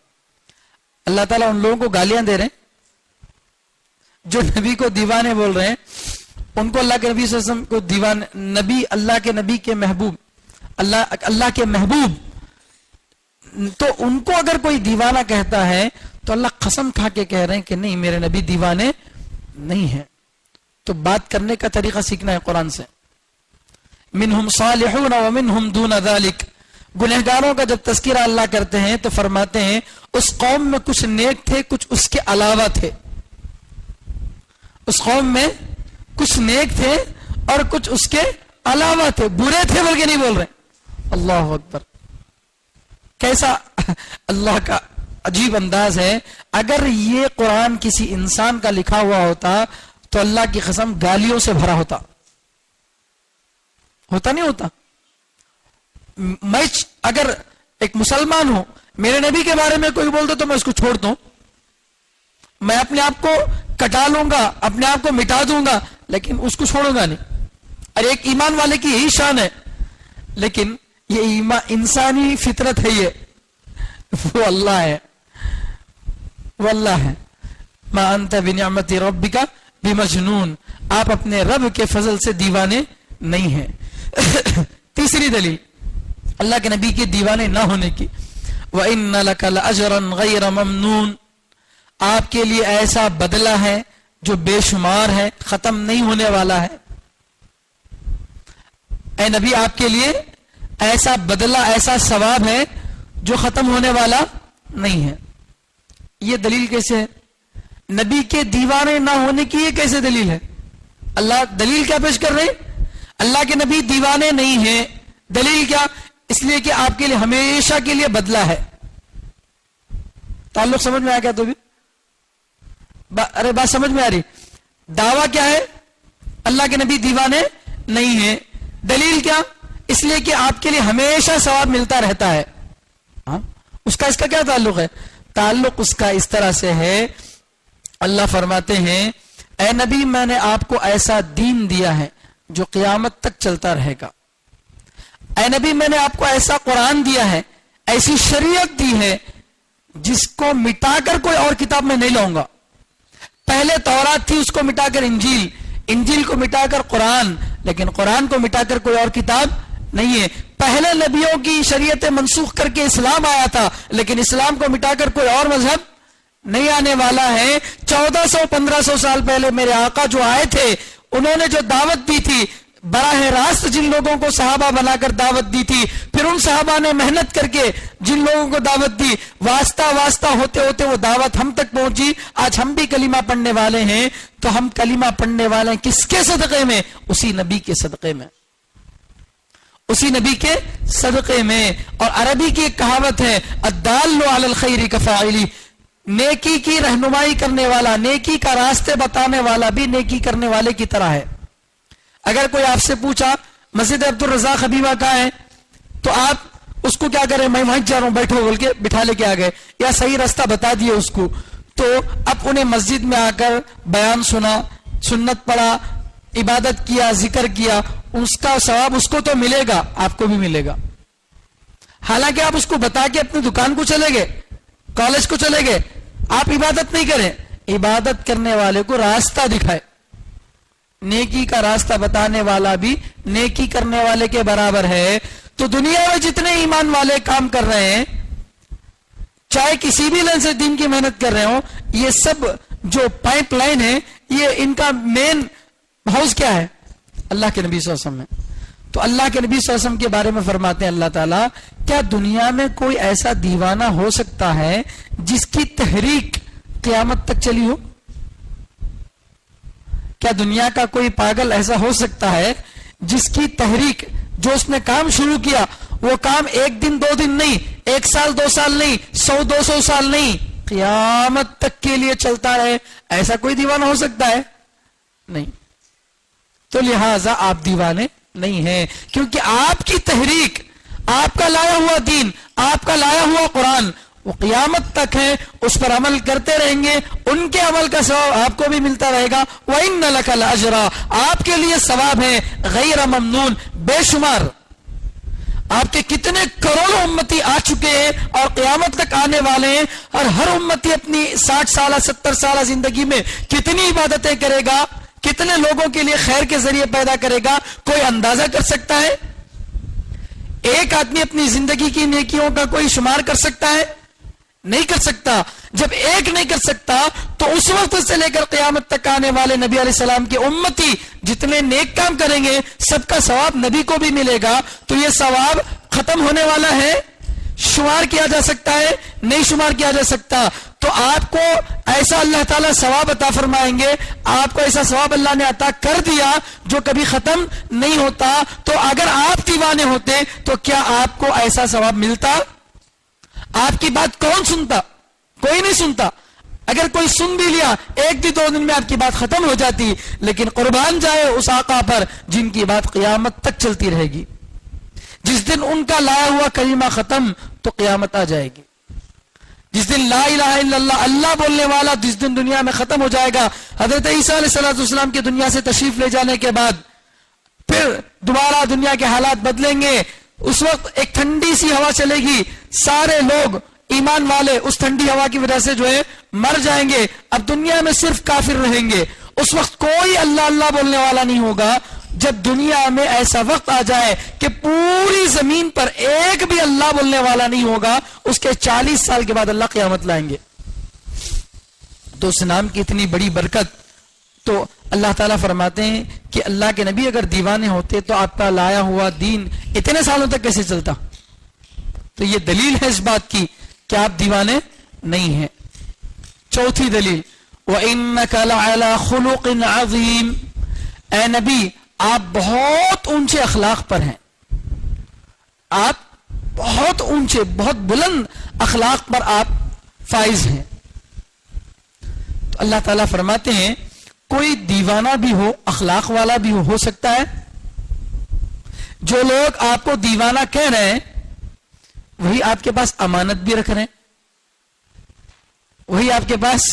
اللہ تعالیٰ ان لوگوں کو گالیاں دے رہے ہیں جو نبی کو دیوانے بول رہے ہیں. ان کو اللہ کے نبی صلی اللہ علیہ وسلم کو دیوانے، نبی اللہ کے نبی کے محبوب، اللہ کے محبوب، تو ان کو اگر کوئی دیوانہ کہتا ہے تو اللہ قسم کھا کے کہہ رہے ہیں کہ نہیں میرے نبی دیوانے نہیں ہیں. تو بات کرنے کا طریقہ سیکھنا ہے قرآن سے. منہم صالحون ومنہم دون ذالک. گنہگاروں کا جب تذکرہ اللہ کرتے ہیں تو فرماتے ہیں اس قوم میں کچھ نیک تھے، کچھ اس کے علاوہ تھے. اس قوم میں کچھ نیک تھے اور کچھ اس کے علاوہ تھے، برے تھے بلکہ نہیں بول رہے. اللہ اکبر، کیسا اللہ کا عجیب انداز ہے. اگر یہ قرآن کسی انسان کا لکھا ہوا ہوتا تو اللہ کی قسم گالیوں سے بھرا ہوتا. ہوتا نہیں ہوتا. میں اگر ایک مسلمان ہوں، میرے نبی کے بارے میں کوئی بول دو تو میں اس کو چھوڑ دوں، میں اپنے آپ کو کٹا لوں گا، اپنے آپ کو مٹا دوں گا، لیکن اس کو چھوڑوں گا نہیں. اور ایک ایمان والے کی یہی شان ہے. لیکن یہ انسانی فطرت ہے، یہ وہ اللہ ہے، وہ اللہ ہے. ما انت بنعمت ربک بمجنون، آپ اپنے رب کے فضل سے دیوانے نہیں ہیں. تیسری دلیل اللہ کے نبی کے دیوانے نہ ہونے کی. وَإِنَّ لَكَ لَأَجْرًا غَيْرَ مَمْنُونَ، آپ کے لیے ایسا بدلہ ہے جو بے شمار ہے، ختم نہیں ہونے والا ہے. اے نبی آپ کے لیے ایسا بدلہ، ایسا ثواب ہے جو ختم ہونے والا نہیں ہے. یہ دلیل کیسے ہے؟ نبی کے دیوانے نہ ہونے کی یہ کیسے دلیل ہے؟ اللہ دلیل کیا پیش کر رہے ہیں؟ اللہ کے نبی دیوانے نہیں ہیں. دلیل کیا؟ اس لیے کہ آپ کے لیے ہمیشہ کے لیے بدلہ ہے. تعلق سمجھ میں آ گیا؟ تو بھی ارے بات سمجھ میں آ رہی؟ دعویٰ کیا ہے؟ اللہ کے نبی دیوانے نہیں ہیں. دلیل کیا؟ اس لیے کہ آپ کے لیے ہمیشہ ثواب ملتا رہتا ہے. ہاں، اس کا کیا تعلق ہے؟ تعلق اس کا اس طرح سے ہے، اللہ فرماتے ہیں اے نبی میں نے آپ کو ایسا دین دیا ہے جو قیامت تک چلتا رہے گا. اے نبی میں نے آپ کو ایسا قرآن دیا ہے، ایسی شریعت دی ہے جس کو مٹا کر کوئی اور کتاب میں نہیں لاؤں گا. پہلے تورات تھی، اس کو مٹا کر انجیل، انجیل کو مٹا کر قرآن، لیکن قرآن کو مٹا کر کوئی اور کتاب نہیں ہے. پہلے نبیوں کی شریعتیں منسوخ کر کے اسلام آیا تھا، لیکن اسلام کو مٹا کر کوئی اور مذہب نہیں آنے والا ہے. 1400-1500 سال پہلے میرے آقا جو آئے تھے انہوں نے جو دعوت دی تھی براہ راست جن لوگوں کو صحابہ بنا کر دعوت دی تھی، پھر ان صحابہ نے محنت کر کے جن لوگوں کو دعوت دی، واسطہ واسطہ ہوتے ہوتے وہ دعوت ہم تک پہنچی. آج ہم بھی کلمہ پڑھنے والے ہیں، تو ہم کلمہ پڑھنے والے ہیں کس کے صدقے میں؟ اسی نبی کے صدقے میں، اسی نبی کے صدقے میں. اور عربی کی ایک کہاوت ہے، الدال علی الخیر کفاعلی، نیکی کی رہنمائی کرنے والا، نیکی کا راستے بتانے والا بھی نیکی کرنے والے کی طرح ہے. اگر کوئی آپ سے پوچھا مسجد عبدالرزاق حبیبہ کہاں ہے، تو آپ اس کو کیا کریں؟ میں وہیں جا رہا ہوں، بیٹھو بول کے بٹھا لے کے آ گئے، یا صحیح راستہ بتا دیے اس کو. تو اب انہیں مسجد میں آ کر بیان سنا، سنت پڑھا، عبادت کیا، ذکر کیا، اس کا ثواب اس کو تو ملے گا، آپ کو بھی ملے گا. حالانکہ آپ اس کو بتا کے اپنی دکان کو چلے گئے، کالج کو چلے گئے، آپ عبادت نہیں کریں. عبادت کرنے والے کو راستہ دکھائے، نیکی کا راستہ بتانے والا بھی نیکی کرنے والے کے برابر ہے. تو دنیا میں جتنے ایمان والے کام کر رہے ہیں، چاہے کسی بھی لائن سے دین کی محنت کر رہے ہوں، یہ سب جو پائپ لائن ہے، یہ ان کا مین ہاؤس کیا ہے؟ اللہ کے نبی صلی اللہ علیہ وسلم ہے. تو اللہ کے نبی صلی اللہ علیہ وسلم کے بارے میں فرماتے ہیں اللہ تعالیٰ، کیا دنیا میں کوئی ایسا دیوانہ ہو سکتا ہے جس کی تحریک قیامت تک چلی ہو؟ کیا دنیا کا کوئی پاگل ایسا ہو سکتا ہے جس کی تحریک، جو اس نے کام شروع کیا، وہ کام ایک دن دو دن نہیں، ایک سال دو سال نہیں، 100-200 سال نہیں، قیامت تک کے لیے چلتا رہے؟ ایسا کوئی دیوانہ ہو سکتا ہے؟ نہیں. تو لہذا آپ دیوانے نہیں ہیں، کیونکہ آپ کی تحریک، آپ کا لایا ہوا دین، آپ کا لایا ہوا قرآن، وہ قیامت تک ہے، اس پر عمل کرتے رہیں گے، ان کے عمل کا ثواب آپ کو بھی ملتا رہے گا. وَإِنَّ لَكَ لَأَجْرًا، آپ کے لیے ثواب ہے غیر ممنون، بے شمار. آپ کے کتنے کروڑوں امتی آ چکے ہیں اور قیامت تک آنے والے ہیں، اور ہر امتی اپنی 60 سالہ 70 سالہ زندگی میں کتنی عبادتیں کرے گا، کتنے لوگوں کے لیے خیر کے ذریعے پیدا کرے گا، کوئی اندازہ کر سکتا ہے؟ ایک آدمی اپنی زندگی کی نیکیوں کا کوئی شمار کر سکتا ہے؟ نہیں کر سکتا. جب ایک نہیں کر سکتا تو اس وقت سے لے کر قیامت تک آنے والے نبی علیہ السلام کے امتی جتنے نیک کام کریں گے، سب کا ثواب نبی کو بھی ملے گا. تو یہ ثواب ختم ہونے والا ہے؟ شمار کیا جا سکتا ہے؟ نہیں شمار کیا جا سکتا. تو آپ کو ایسا اللہ تعالیٰ ثواب عطا فرمائیں گے، آپ کو ایسا ثواب اللہ نے عطا کر دیا جو کبھی ختم نہیں ہوتا. تو اگر آپ دیوانے ہوتے تو کیا آپ کو ایسا ثواب ملتا؟ آپ کی بات کون سنتا؟ کوئی نہیں سنتا. اگر کوئی سن بھی لیا، ایک بھی 2 دن میں آپ کی بات ختم ہو جاتی. لیکن قربان جائے اس آقا پر جن کی بات قیامت تک چلتی رہے گی. جس دن ان کا لایا ہوا کلمہ ختم تو قیامت آ جائے گی. جس دن لا الہ الا اللہ، اللہ بولنے والا جس دن دنیا میں ختم ہو جائے گا، حضرت عیسیٰ علیہ السلام کی دنیا سے تشریف لے جانے کے بعد پھر دوبارہ دنیا کے حالات بدلیں گے. اس وقت ایک ٹھنڈی سی ہوا چلے گی، سارے لوگ ایمان والے اس ٹھنڈی ہوا کی وجہ سے جو ہے مر جائیں گے. اب دنیا میں صرف کافر رہیں گے. اس وقت کوئی اللہ اللہ بولنے والا نہیں ہوگا. جب دنیا میں ایسا وقت آ جائے کہ پوری زمین پر ایک بھی اللہ بولنے والا نہیں ہوگا، اس کے 40 سال کے بعد اللہ قیامت لائیں گے. تو اس نام کی اتنی بڑی برکت. تو اللہ تعالیٰ فرماتے ہیں کہ اللہ کے نبی اگر دیوانے ہوتے تو آپ کا لایا ہوا دین اتنے سالوں تک کیسے چلتا؟ تو یہ دلیل ہے اس بات کی کہ آپ دیوانے نہیں ہیں. چوتھی دلیل، وَإِنَّكَ لَعَلَى خُلُقٍ عَظِيمٍ، اے نبی آپ بہت اونچے اخلاق پر ہیں، آپ بہت اونچے بہت بلند اخلاق پر آپ فائز ہیں. تو اللہ تعالیٰ فرماتے ہیں کوئی دیوانہ بھی ہو، اخلاق والا بھی ہو سکتا ہے. جو لوگ آپ کو دیوانہ کہہ رہے ہیں وہی آپ کے پاس امانت بھی رکھ رہے ہیں، وہی آپ کے پاس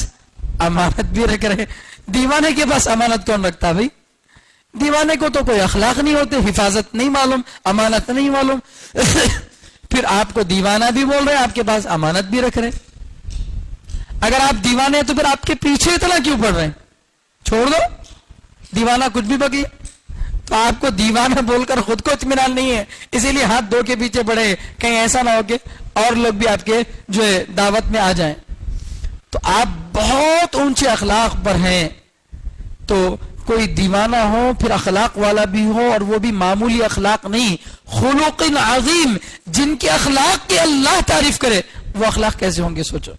امانت بھی رکھ رہے ہیں. دیوانے کے پاس امانت کون رکھتا بھائی؟ دیوانے کو تو کوئی اخلاق نہیں ہوتے، حفاظت نہیں معلوم، امانت نہیں معلوم. پھر آپ کو دیوانہ بھی بول رہے ہیں، آپ کے پاس امانت بھی رکھ رہے ہیں. اگر آپ دیوانے ہیں تو پھر آپ کے پیچھے اتنا کیوں پڑ رہے ہیں؟ چھوڑ دو، دیوانہ کچھ بھی بگی. تو آپ کو دیوانہ بول کر خود کو اطمینان نہیں ہے، اسی لیے ہاتھ دھو کے پیچھے پڑے، کہیں ایسا نہ ہو کہ اور لوگ بھی آپ کے جو ہے دعوت میں آ جائیں. تو آپ بہت اونچے اخلاق پر ہیں. تو کوئی دیوانہ ہو پھر اخلاق والا بھی ہو اور وہ بھی معمولی اخلاق نہیں، خلق عظیم، جن کے اخلاق کی اللہ تعریف کرے، وہ اخلاق کیسے ہوں گے سوچو۔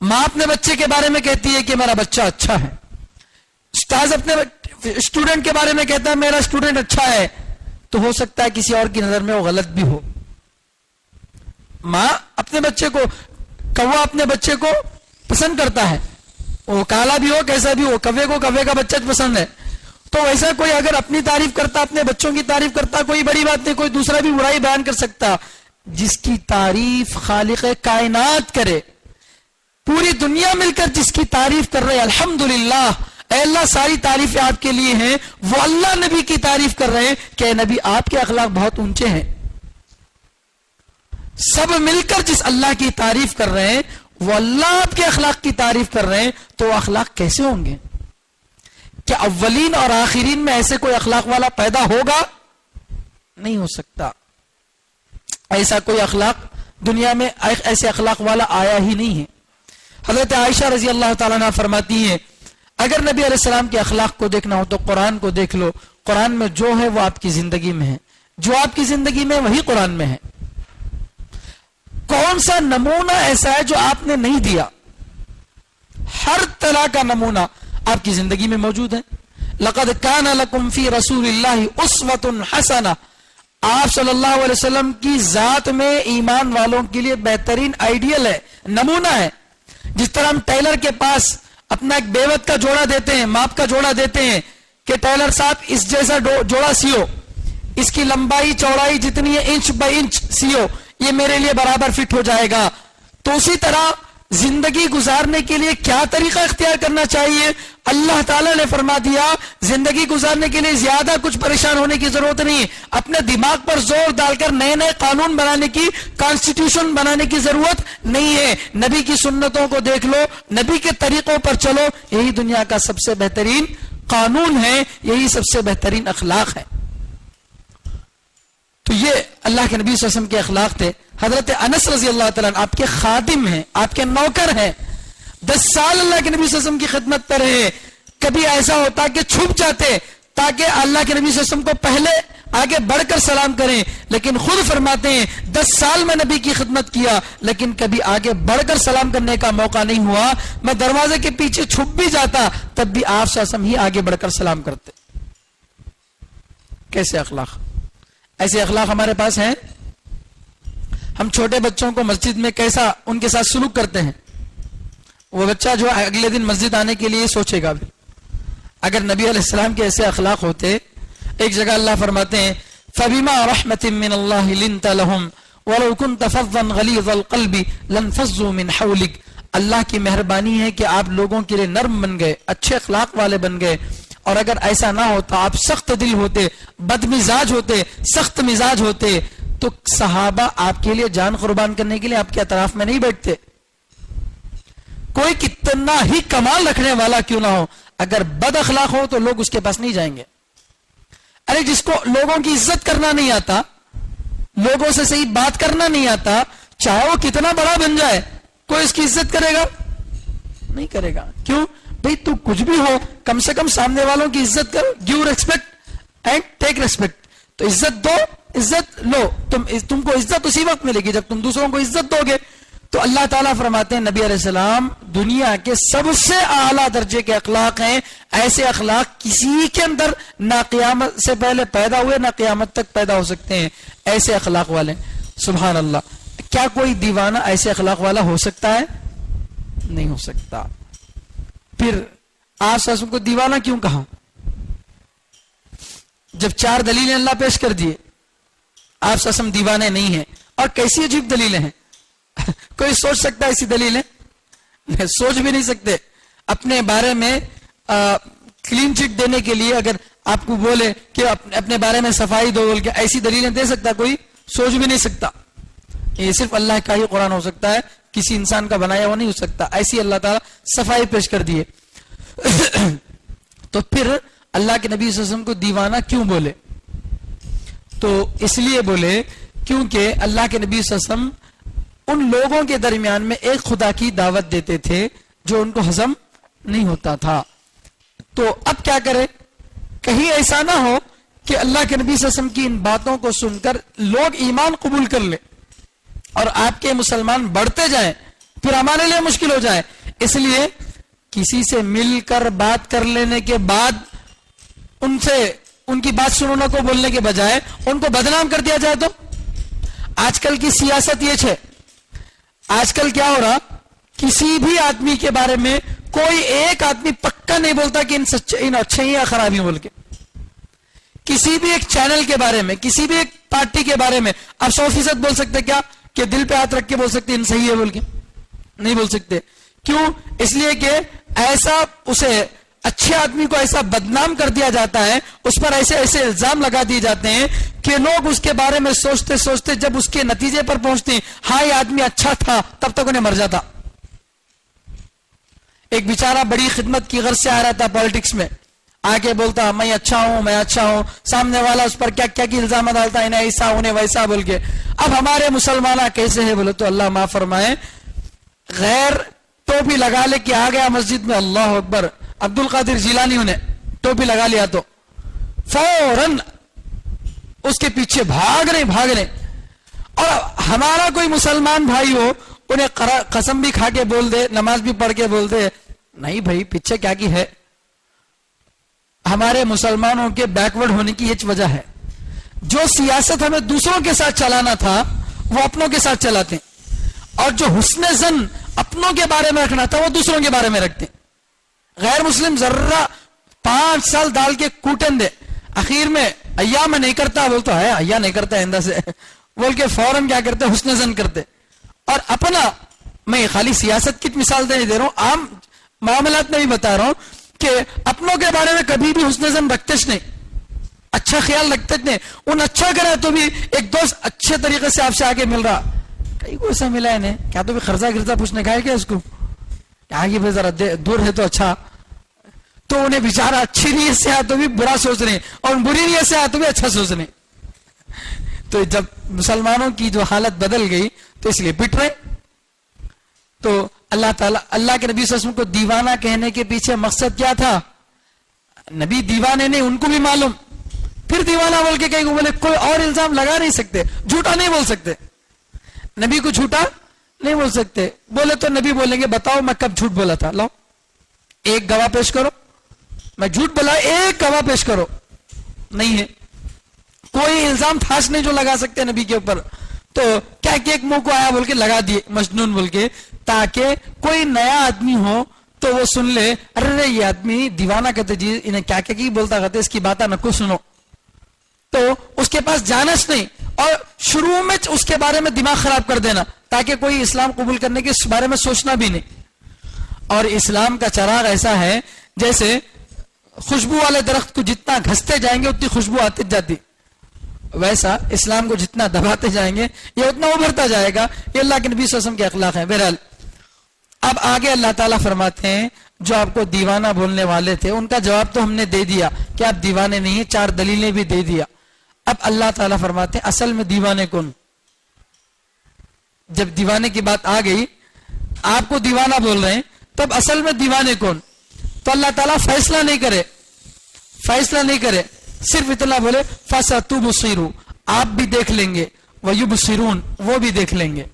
ماں اپنے بچے کے بارے میں کہتی ہے کہ میرا بچہ اچھا ہے، استاذ اپنے اسٹوڈنٹ کے بارے میں کہتا ہے میرا اسٹوڈنٹ اچھا ہے، تو ہو سکتا ہے کسی اور کی نظر میں وہ غلط بھی ہو۔ ماں اپنے بچے کو، کوا اپنے بچے کو پسند کرتا ہے، وہ کالا بھی ہو کیسا بھی ہو، کوے کو کوے کا بچہ پسند ہے، تو ویسا کوئی اگر اپنی تعریف کرتا، اپنے بچوں کی تعریف کرتا، کوئی بڑی بات نہیں، کوئی دوسرا بھی برائی بیان کر سکتا۔ جس کی تعریف خالق کائنات کرے، پوری دنیا مل کر جس کی تعریف کر رہے الحمدللہ، اے اللہ ساری تعریفیں آپ کے لیے ہیں، وہ اللہ نبی کی تعریف کر رہے ہیں کہ اے نبی آپ کے اخلاق بہت اونچے ہیں۔ سب مل کر جس اللہ کی تعریف کر رہے ہیں، وہ اللہ آپ کے اخلاق کی تعریف کر رہے ہیں، تو اخلاق کیسے ہوں گے؟ کیا اولین اور آخرین میں ایسے کوئی اخلاق والا پیدا ہوگا؟ نہیں ہو سکتا۔ ایسا کوئی اخلاق دنیا میں، ایسے اخلاق والا آیا ہی نہیں ہے۔ حضرت عائشہ رضی اللہ تعالیٰ عنہ فرماتی ہیں اگر نبی علیہ السلام کے اخلاق کو دیکھنا ہو تو قرآن کو دیکھ لو، قرآن میں جو ہے وہ آپ کی زندگی میں ہے، جو آپ کی زندگی میں وہی قرآن میں ہے۔ کون سا نمونہ ایسا ہے جو آپ نے نہیں دیا؟ ہر طرح کا نمونہ آپ کی زندگی میں موجود ہے۔ لقد کان لکم فی رسول اللہ اسوۃ حسنہ، آپ صلی اللہ علیہ وسلم کی ذات میں ایمان والوں کے لیے بہترین آئیڈیل ہے، نمونہ ہے۔ جس طرح ہم ٹیلر کے پاس اپنا ایک بیوت کا جوڑا دیتے ہیں، ماپ کا جوڑا دیتے ہیں کہ ٹیلر صاحب اس جیسا جوڑا سیو، اس کی لمبائی چوڑائی جتنی ہے انچ بائی انچ سیو، یہ میرے لیے برابر فٹ ہو جائے گا۔ تو اسی طرح زندگی گزارنے کے لیے کیا طریقہ اختیار کرنا چاہیے؟ اللہ تعالیٰ نے فرما دیا زندگی گزارنے کے لیے زیادہ کچھ پریشان ہونے کی ضرورت نہیں، اپنے دماغ پر زور ڈال کر نئے نئے قانون بنانے کی، کانسٹیٹیوشن بنانے کی ضرورت نہیں ہے۔ نبی کی سنتوں کو دیکھ لو، نبی کے طریقوں پر چلو، یہی دنیا کا سب سے بہترین قانون ہے، یہی سب سے بہترین اخلاق ہے۔ تو یہ اللہ کے نبی صلی اللہ علیہ وسلم کے اخلاق تھے۔ حضرت انس رضی اللہ تعالیٰ عنہ آپ کے خادم ہیں، آپ کے نوکر ہیں، 10 سال اللہ کے نبی صلی اللہ علیہ وسلم کی خدمت پر رہے۔ کبھی ایسا ہوتا کہ چھپ جاتے تاکہ اللہ کے نبی صلی اللہ علیہ وسلم کو پہلے آگے بڑھ کر سلام کریں، لیکن خود فرماتے ہیں 10 سال میں نبی کی خدمت کیا لیکن کبھی آگے بڑھ کر سلام کرنے کا موقع نہیں ہوا، میں دروازے کے پیچھے چھپ بھی جاتا تب بھی آپ صلی اللہ علیہ وسلم ہی آگے بڑھ کر سلام کرتے۔ کیسے اخلاق؟ ایسے اخلاق ہمارے پاس ہیں؟ ہم چھوٹے بچوں کو مسجد میں کیسا ان کے ساتھ سلوک کرتے ہیں؟ وہ بچہ جو اگلے دن مسجد آنے کے لیے سوچے گا بھی۔ اگر نبی علیہ السلام کے ایسے اخلاق ہوتے، ایک جگہ اللہ فرماتے ہیں فَبِمَا رَحْمَةٍ مِّنَ اللَّهِ لِنْتَ لَهُمْ وَلَوْ كُنْتَ فَظًّا غَلِيظَ الْقَلْبِ لَانفَضُّوا مِنْ حَوْلِكَ، اللہ کی مہربانی ہے کہ آپ لوگوں کے لیے نرم بن گئے، اچھے اخلاق والے بن گئے، اور اگر ایسا نہ ہوتا، آپ سخت دل ہوتے، بد مزاج ہوتے، سخت مزاج ہوتے، تو صحابہ آپ کے لیے جان قربان کرنے کے لیے آپ کے اطراف میں نہیں بیٹھتے۔ کوئی کتنا ہی کمال رکھنے والا کیوں نہ ہو، اگر بد اخلاق ہو تو لوگ اس کے پاس نہیں جائیں گے۔ ارے جس کو لوگوں کی عزت کرنا نہیں آتا، لوگوں سے صحیح بات کرنا نہیں آتا، چاہے وہ کتنا بڑا بن جائے، کوئی اس کی عزت کرے گا؟ نہیں کرے گا۔ کیوں؟ بھئی تو کچھ بھی ہو، کم سے کم سامنے والوں کی عزت کرو، give respect and take respect. تو عزت دو، عزت لو، تم کو عزت اسی وقت ملے گی جب تم دوسروں کو عزت دو گے۔ تو اللہ تعالیٰ فرماتے ہیں نبی علیہ السلام دنیا کے سب سے اعلیٰ درجے کے اخلاق ہیں، ایسے اخلاق کسی کے اندر نہ قیامت سے پہلے پیدا ہوئے نہ قیامت تک پیدا ہو سکتے ہیں، ایسے اخلاق والے۔ سبحان اللہ، کیا کوئی دیوانہ ایسے اخلاق والا ہو سکتا ہے؟ نہیں ہو سکتا۔ پھر آپ صلی اللہ علیہ وسلم کو دیوانہ کیوں کہا؟ جب 4 دلیلیں اللہ پیش کر دیے، آپ صلی اللہ علیہ وسلم دیوانے نہیں ہیں، اور کیسی عجیب دلیلیں ہیں۔ کوئی سوچ سکتا ہے ایسی دلیلیں؟ سوچ بھی نہیں سکتے۔ اپنے بارے میں کلین چٹ دینے کے لیے اگر آپ کو بولے کہ اپنے بارے میں صفائی دو بول کے، ایسی دلیلیں دے سکتا کوئی؟ سوچ بھی نہیں سکتا۔ یہ صرف اللہ کا ہی قرآن ہو سکتا ہے، کسی انسان کا بنایا ہوا نہیں ہو سکتا۔ ایسی اللہ تعالیٰ صفائی پیش کر دیے۔ تو پھر اللہ کے نبی صلی اللہ علیہ وسلم کو دیوانہ کیوں بولے؟ تو اس لیے بولے کیونکہ اللہ کے نبی صلی اللہ علیہ وسلم ان لوگوں کے درمیان میں ایک خدا کی دعوت دیتے تھے جو ان کو ہضم نہیں ہوتا تھا۔ تو اب کیا کرے؟ کہیں ایسا نہ ہو کہ اللہ کے نبی صلی اللہ علیہ وسلم کی ان باتوں کو سن کر لوگ ایمان قبول کر لیں اور آپ کے مسلمان بڑھتے جائیں، پھر ہمارے لیے مشکل ہو جائے. اس لیے کسی سے مل کر بات کر لینے کے بعد ان کی بات سننے کو بولنے کے بجائے ان کو بدنام کر دیا جائے. تو آج کل کی سیاست یہ ہے. آج کل کیا ہو رہا، کسی بھی آدمی کے بارے میں کوئی ایک آدمی پکا نہیں بولتا کہ ان اچھے ہی یا خرابی بول کے. کسی بھی ایک چینل کے بارے میں، کسی بھی ایک پارٹی کے بارے میں آپ 100% بول سکتے کیا کہ دل پہ ہاتھ رکھ کے بول سکتے ان صحیح ہے بول کے؟ نہیں بول سکتے. کیوں؟ اس لیے کہ ایسا اسے اچھے آدمی کو ایسا بدنام کر دیا جاتا ہے، اس پر ایسے ایسے الزام لگا دیے جاتے ہیں کہ لوگ اس کے بارے میں سوچتے سوچتے جب اس کے نتیجے پر پہنچتے ہیں ہاں یہ آدمی اچھا تھا، تب تک انہیں مر جاتا. ایک بیچارہ بڑی خدمت کی غرض سے آ رہا تھا پالیٹکس میں، آ کے بولتا میں اچھا ہوں میں اچھا ہوں، سامنے والا اس پر کیا کیا کی الزام ڈالتا انہیں ایسا انہیں ویسا بول کے. اب ہمارے مسلمان کیسے ہیں بولے تو اللہ معاف فرمائے، غیر ٹوپی لگا لے کے آ گیا مسجد میں، اللہ اکبر، عبد القادر جیلانی انہیں ٹوپی لگا لیا تو فوراً اس کے پیچھے بھاگ رہے. اور ہمارا کوئی مسلمان بھائی ہو انہیں قسم بھی کھا کے بول دے، نماز بھی پڑھ کے بول دے نہیں بھائی پیچھے کیا کی ہے. ہمارے مسلمانوں کے بیکورڈ ہونے کی یہ وجہ ہے، جو سیاست ہمیں دوسروں کے ساتھ چلانا تھا وہ اپنوں کے ساتھ چلاتے ہیں، اور جو حسن زن اپنوں کے بارے میں رکھنا تھا وہ دوسروں کے بارے میں رکھتے ہیں. غیر مسلم ذرہ 5 سال ڈال کے کوٹن دے، اخیر میں ایا میں نہیں کرتا بول تو ہے ایا نہیں کرتا آئندہ سے بول کے فوراً کیا کرتے حسن زن کرتے. اور اپنا، میں خالی سیاست کی مثال دے رہا ہوں، عام معاملات میں بھی بتا رہا ہوں کہ اپنوں کے بارے میں کبھی بھی حسن زن رکھتے نہیں، اچھا خیال رکھتے نہیں. ان اچھا کرے تو بھی ایک دوست اچھے طریقے سے آپ سے آگے مل رہا، کئی کو ایسا ملا ہے کیا تو بھی خرچہ گرزہ پوچھنے کا ہے کیا اس کو کہ بھائی ذرا دور ہے تو اچھا. تو انہیں بیچارہ اچھی نیت سے آ تو بھی برا سوچ رہے ہیں اور بری نیت سے آ تو بھی اچھا سوچ رہے ہیں. تو جب مسلمانوں کی جو حالت بدل گئی تو اس لیے پٹ رہے. تو اللہ تعالیٰ، اللہ کے نبی صلی اللہ علیہ وسلم کو دیوانہ کہنے کے پیچھے مقصد کیا تھا؟ نبی دیوانے نہیں، ان کو بھی معلوم. پھر دیوانہ بول کے کہیں کو بولے کوئی اور الزام لگا نہیں سکتے، جھوٹا نہیں بول سکتے، نبی کو جھوٹا نہیں بول سکتے. بولے تو نبی بولیں گے بتاؤ میں کب جھوٹ بولا تھا، لاؤ ایک گواہ پیش کرو، میں جھوٹ بولا ایک گواہ پیش کرو. نہیں ہے، کوئی الزام خاص نہیں جو لگا سکتے نبی کے اوپر. تو کیا کہ ایک منہ کو آیا بول کے لگا دیے مجنون بول کے، تاکہ کوئی نیا آدمی ہو تو وہ سن لے ارے یہ آدمی دیوانہ کہتے جی انہیں کیا کیا بولتا کرتے، اس کی باتیں نہ کو سنو. تو اس کے پاس جانچ نہیں اور شروع میں اس کے بارے میں دماغ خراب کر دینا تاکہ کوئی اسلام قبول کرنے کے اس بارے میں سوچنا بھی نہیں. اور اسلام کا چراغ ایسا ہے جیسے خوشبو والے درخت کو جتنا گھستے جائیں گے اتنی خوشبو آتی جاتی، ویسا اسلام کو جتنا دباتے جائیں گے یہ اتنا ابھرتا جائے گا. یہ اللہ کے نبی صلی اللہ علیہ وسلم کے اخلاق ہیں. بہرحال اب آگے اللہ تعالیٰ فرماتے ہیں جو آپ کو دیوانہ بولنے والے تھے ان کا جواب تو ہم نے دے دیا کہ آپ دیوانے نہیں ہیں، 4 دلیلیں بھی دے دیا. اب اللہ تعالیٰ فرماتے ہیں اصل میں دیوانے کون؟ جب دیوانے کی بات آ گئی، آپ کو دیوانہ بول رہے ہیں، تب اصل میں دیوانے کون؟ تو اللہ تعالیٰ فیصلہ نہیں کرے، صرف اتنا بولے فَسَتُبْصِرُ، آپ بھی دیکھ لیں گے، وَيُبْصِرُونَ، وہ بھی دیکھ لیں گے.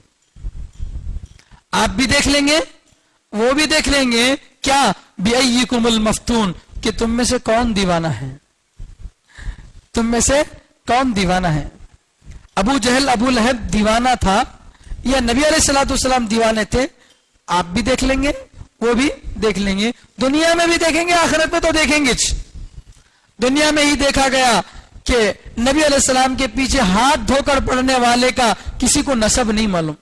آپ بھی دیکھ لیں گے، وہ بھی دیکھ لیں گے. کیا؟ بِأَيِّكُمُ الْمَفْتُونَ، کہ تم میں سے کون دیوانہ ہے، تم میں سے کون دیوانہ ہے. ابو جہل ابو لہب دیوانہ تھا یا نبی علیہ الصلوۃ والسلام دیوانے تھے؟ آپ بھی دیکھ لیں گے، وہ بھی دیکھ لیں گے. دنیا میں بھی دیکھیں گے، آخرت میں تو دیکھیں گے. دنیا میں ہی دیکھا گیا کہ نبی علیہ السلام کے پیچھے ہاتھ دھو کر پڑھنے والے کا کسی کو نسب نہیں معلوم.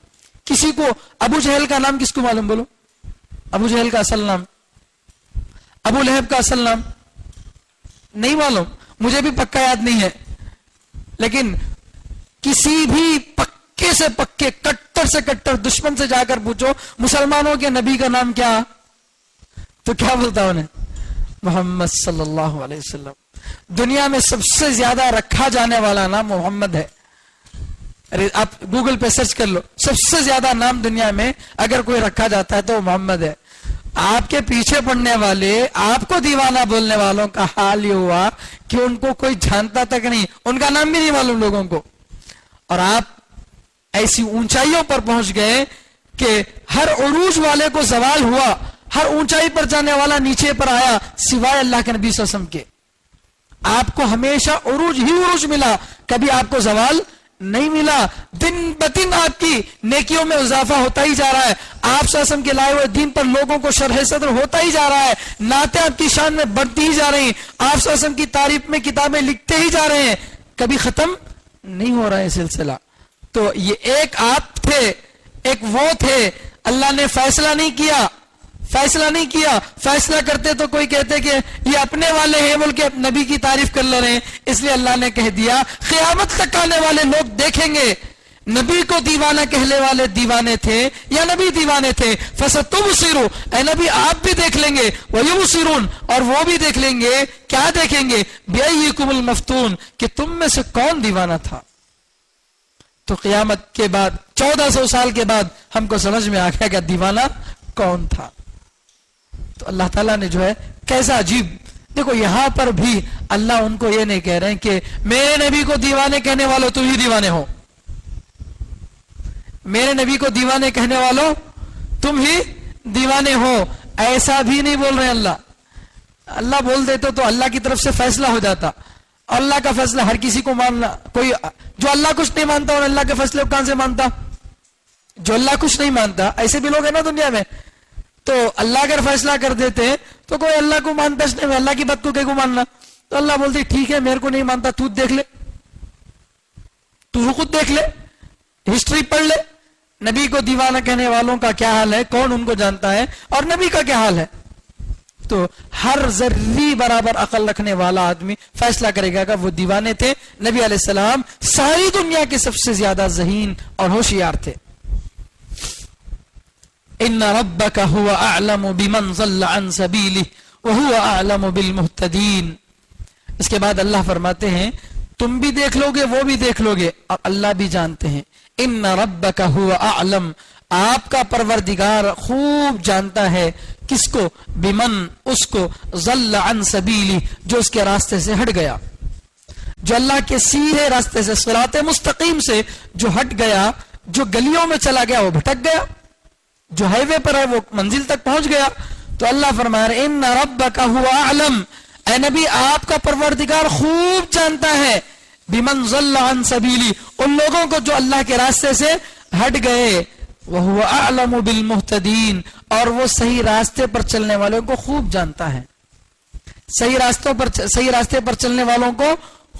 کسی کو ابو جہل کا نام کس کو معلوم؟ بولو. ابو جہل کا اصل نام، ابو لہب کا اصل نام نہیں معلوم، مجھے بھی پکا یاد نہیں ہے. لیکن کسی بھی پکے سے پکے، کٹر سے کٹر دشمن سے جا کر پوچھو مسلمانوں کے نبی کا نام کیا، تو کیا بولتا انہیں؟ محمد صلی اللہ علیہ وسلم. دنیا میں سب سے زیادہ رکھا جانے والا نام محمد ہے. آپ گوگل پہ سرچ کر لو، سب سے زیادہ نام دنیا میں اگر کوئی رکھا جاتا ہے تو وہ محمد ہے. آپ کے پیچھے پڑنے والے آپ کو دیوانہ بولنے والوں کا حال یہ ہوا کہ ان کو کوئی جانتا تک نہیں, ان کا نام بھی نہیں معلوم لوگوں کو, اور آپ ایسی اونچائیوں پر پہنچ گئے کہ ہر عروج والے کو زوال ہوا, ہر اونچائی پر جانے والا نیچے پر آیا سوائے اللہ کے نبی صلی اللہ علیہ وسلم کے. آپ کو ہمیشہ عروج ہی عروج ملا, کبھی آپ کو زوال نہیں ملا. دن بدن آپ کی نیکیوں میں اضافہ ہوتا ہی جا رہا ہے, آپ صلی اللہ علیہ وسلم کے لائے ہوئے دین پر لوگوں کو شرح صدر ہوتا ہی جا رہا ہے, نعتیں آپ کی شان میں بڑھتی ہی جا رہی ہیں, آپ صلی اللہ علیہ وسلم کی تعریف میں کتابیں لکھتے ہی جا رہے ہیں, کبھی ختم نہیں ہو رہا ہے سلسلہ. تو یہ ایک آپ تھے, ایک وہ تھے, اللہ نے فیصلہ نہیں کیا, فیصلہ نہیں کیا. فیصلہ کرتے تو کوئی کہتے کہ یہ اپنے والے ہیں بول کے نبی کی تعریف کر لے رہے ہیں, اس لیے اللہ نے کہہ دیا قیامت تک آنے والے لوگ دیکھیں گے نبی کو دیوانہ کہنے والے دیوانے تھے یا نبی دیوانے تھے. فَسَتُبْصِرُ, اے نبی آپ بھی دیکھ لیں گے, وَيُبْصِرُونَ, اور وہ بھی دیکھ لیں گے. کیا دیکھیں گے؟ بِأَيِّكُمُ الْمَفْتُونَ, کہ تم میں سے کون دیوانہ تھا. تو قیامت کے بعد 1400 سال کے بعد ہم کو سمجھ میں آ گیا کہ دیوانہ کون تھا. تو اللہ تعالیٰ نے جو ہے کیسا عجیب, دیکھو یہاں پر بھی اللہ ان کو یہ نہیں کہہ رہے ہیں کہ میرے نبی کو دیوانے کہنے والوں تم ہی دیوانے ہو, میرے نبی کو دیوانے کہنے والوں تم ہی دیوانے ہو, ایسا بھی نہیں بول رہے اللہ. اللہ بول دیتے تو اللہ کی طرف سے فیصلہ ہو جاتا. اللہ کا فیصلہ ہر کسی کو ماننا, کوئی جو اللہ کچھ نہیں مانتا اور اللہ کے فیصلے کو کہاں سے مانتا؟ جو اللہ کچھ نہیں مانتا, ایسے بھی لوگ ہیں نا دنیا میں. تو اللہ اگر فیصلہ کر دیتے تو کوئی اللہ کو مانتا اس نہیں, اللہ کی بات کو کو ماننا. تو اللہ بولتے ٹھیک ہے میرے کو نہیں مانتا, تو دیکھ لے, تو خود دیکھ لے, ہسٹری پڑھ لے, نبی کو دیوانہ کہنے والوں کا کیا حال ہے, کون ان کو جانتا ہے, اور نبی کا کیا حال ہے. تو ہر ذری برابر عقل رکھنے والا آدمی فیصلہ کرے گا کہ وہ دیوانے تھے. نبی علیہ السلام ساری دنیا کے سب سے زیادہ ذہین اور ہوشیار تھے. ان ربک هو اعلم بمن ضل عن سبیلہ وهو اعلم بالمهتدین. اس کے بعد اللہ فرماتے ہیں تم بھی دیکھ لو گے وہ بھی دیکھ لو گے اور اللہ بھی جانتے ہیں. ان ربک هو اعلم, آپ کا پروردگار خوب جانتا ہے کس کو, بمن, اس کو, ضل عن سبیلی, جو اس کے راستے سے ہٹ گیا, جو اللہ کے سیدھے راستے سے صراط مستقیم سے جو ہٹ گیا, جو گلیوں میں چلا گیا وہ بھٹک گیا, جو ہائی وے پر ہے وہ منزل تک پہنچ گیا. تو اللہ فرما رہے ان ربک هو اعلم, اے نبی آپ کا پروردگار خوب جانتا ہے, بمن ضل عن سبیلی, ان لوگوں کو جو اللہ کے راستے سے ہٹ گئے, وَهُوَ أَعْلَمُ بِالْمُهْتَدِينَ, اور وہ صحیح راستے پر چلنے والوں کو خوب جانتا ہے, صحیح راستے پر چلنے والوں کو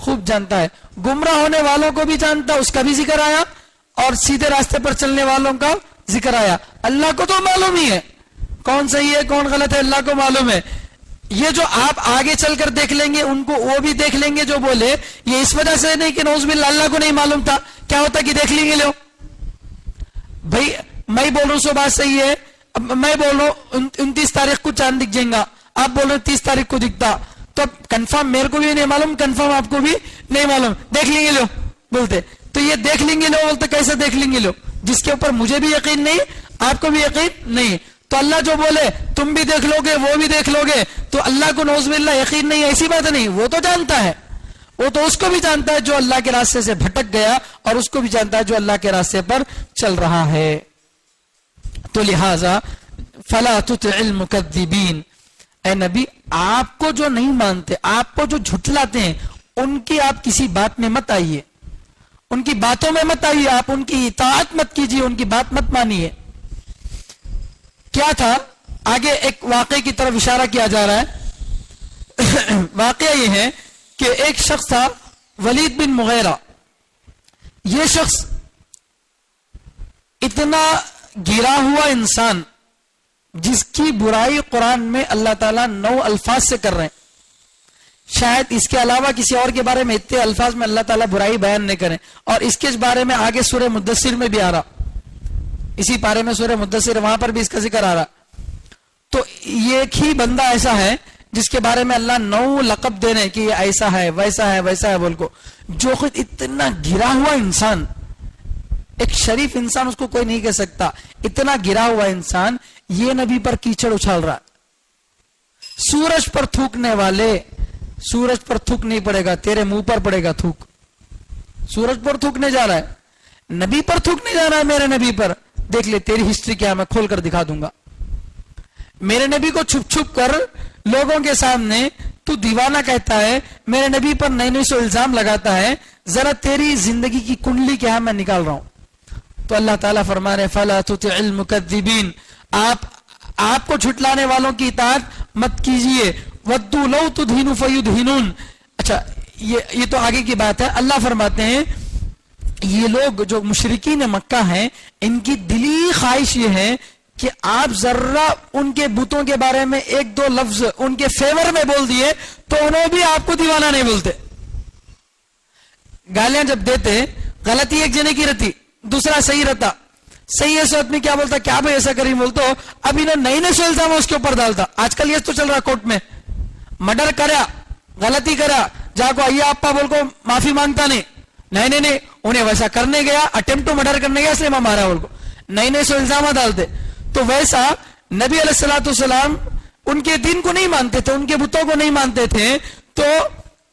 خوب جانتا ہے. گمراہ ہونے والوں کو بھی جانتا, اس کا بھی ذکر آیا, اور سیدھے راستے پر چلنے والوں کا ذکر آیا. اللہ کو تو معلوم ہی ہے کون صحیح ہے کون غلط ہے, اللہ کو معلوم ہے. یہ جو آپ آگے چل کر دیکھ لیں گے ان کو وہ بھی دیکھ لیں گے جو بولے, یہ اس وجہ سے نہیں کہ نعوذ باللہ اللہ کو نہیں معلوم تھا, کیا ہوتا کہ دیکھ لیں گے لو بھائی, میں بول رہا ہوں سو بات صحیح ہے, اب میں بول رہا ہوں 29 تاریخ کو چاند دکھ جائے گا, آپ بول رہے ہیں 30 تاریخ کو دکھتا, تو اب کنفرم میرے کو بھی نہیں معلوم, کنفرم آپ کو بھی نہیں معلوم, دیکھ لیں گے لو بولتے. تو یہ دیکھ لیں گے لو بولتے کیسے دیکھ لیں گے لو, جس کے اوپر مجھے بھی یقین نہیں آپ کو بھی یقین نہیں. تو اللہ جو بولے تم بھی دیکھ لو گے وہ بھی دیکھ لو گے, تو اللہ کو نعوذ باللہ یقین نہیں, ایسی بات نہیں, وہ تو جانتا ہے, وہ تو اس کو بھی جانتا ہے جو اللہ کے راستے سے بھٹک گیا, اور اس کو بھی جانتا ہے جو اللہ کے راستے پر چل رہا ہے. تو لہذا فلا تطع المکذبین, اے نبی آپ کو جو نہیں مانتے, آپ کو جو جھٹلاتے ہیں, ان کی آپ کسی بات میں مت آئیے, ان کی باتوں میں مت آئیے, آپ ان کی اطاعت مت کیجیے, ان کی بات مت مانیے. کیا تھا آگے ایک واقعے کی طرف اشارہ کیا جا رہا ہے. واقعہ یہ ہے کہ ایک شخص تھا ولید بن مغیرہ, یہ شخص اتنا گرا ہوا انسان جس کی برائی قرآن میں اللہ تعالیٰ 9 الفاظ سے کر رہے ہیں, شاید اس کے علاوہ کسی اور کے بارے میں اتنے الفاظ میں اللہ تعالیٰ برائی بیان نہیں کریں, اور اس کے بارے میں آگے سورہ مدثر میں بھی آ رہا, اسی پارے میں سورہ مدثر وہاں پر بھی اس کا ذکر آ رہا. تو یہ ایک ہی بندہ ایسا ہے جس کے بارے میں اللہ 9 لقب دے رہے کہ یہ ایسا ہے ویسا ہے ویسا ہے بول کو, جو خود اتنا گرا ہوا انسان, ایک شریف انسان اس کو کوئی نہیں کہہ سکتا, اتنا گرا ہوا انسان, یہ نبی پر کیچڑ اچھال رہا ہے. سورج پر تھوکنے والے، سورج پر تھوک نہیں پڑے گا، تیرے منہ پر پڑے گا تھوک. سورج پر تھوکنے جا رہا ہے، نبی پر تھوکنے جا رہا ہے. میرے نبی پر دیکھ لے تیری ہسٹری کیا، میں کھول کر دکھا دوں گا. میرے نبی کو چھپ چھپ کر لوگوں کے سامنے تو دیوانہ کہتا ہے، میرے نبی پر نئے نئے سو الزام لگاتا ہے. ذرا تیری زندگی کی کنڈلی کیا ہے میں نکال رہا ہوں. تو اللہ تعالیٰ فرما رہے فَلَا تُطِعِ الْمُكَذِّبِينَ، آپ کو جھٹلانے والوں کی اطاعت مت کیجئے. وَدُّوا لَوْ تُدْهِنُ فَيُدْهِنُونَ. اچھا یہ تو آگے کی بات ہے. اللہ فرماتے ہیں یہ لوگ جو مشرکین مکہ ہیں ان کی دلی خواہش یہ ہے کہ آپ ذرا ان کے بتوں کے بارے میں ایک دو لفظ ان کے فیور میں بول دیے تو انہیں بھی آپ کو دیوانہ نہیں بولتے. گالیاں جب دیتے غلطی ایک جنے کی رہتی، دوسرا صحیح رہتا. صحیح ہے سو آدمی کیا بولتا، کیا بھائی ایسا کریم بولتا. اب انہیں نئی نئے سو الزام اس کے اوپر ڈالتا. آج کل یہ تو چل رہا کورٹ میں، مرڈر کرا، غلطی کرا، جا کو آئیے آپ بول کو معافی مانگتا نہیں. نہیں انہیں ویسا کرنے گیا، اٹمپٹ ٹو مرڈر کرنے گیا اس لیے میں مارا بول کو نئی نئے سو الزامات ڈالتے. تو ویسا نبی علیہ الصلوۃ والسلام ان کے دین کو نہیں مانتے تھے، ان کے بتوں کو نہیں مانتے تھے. تو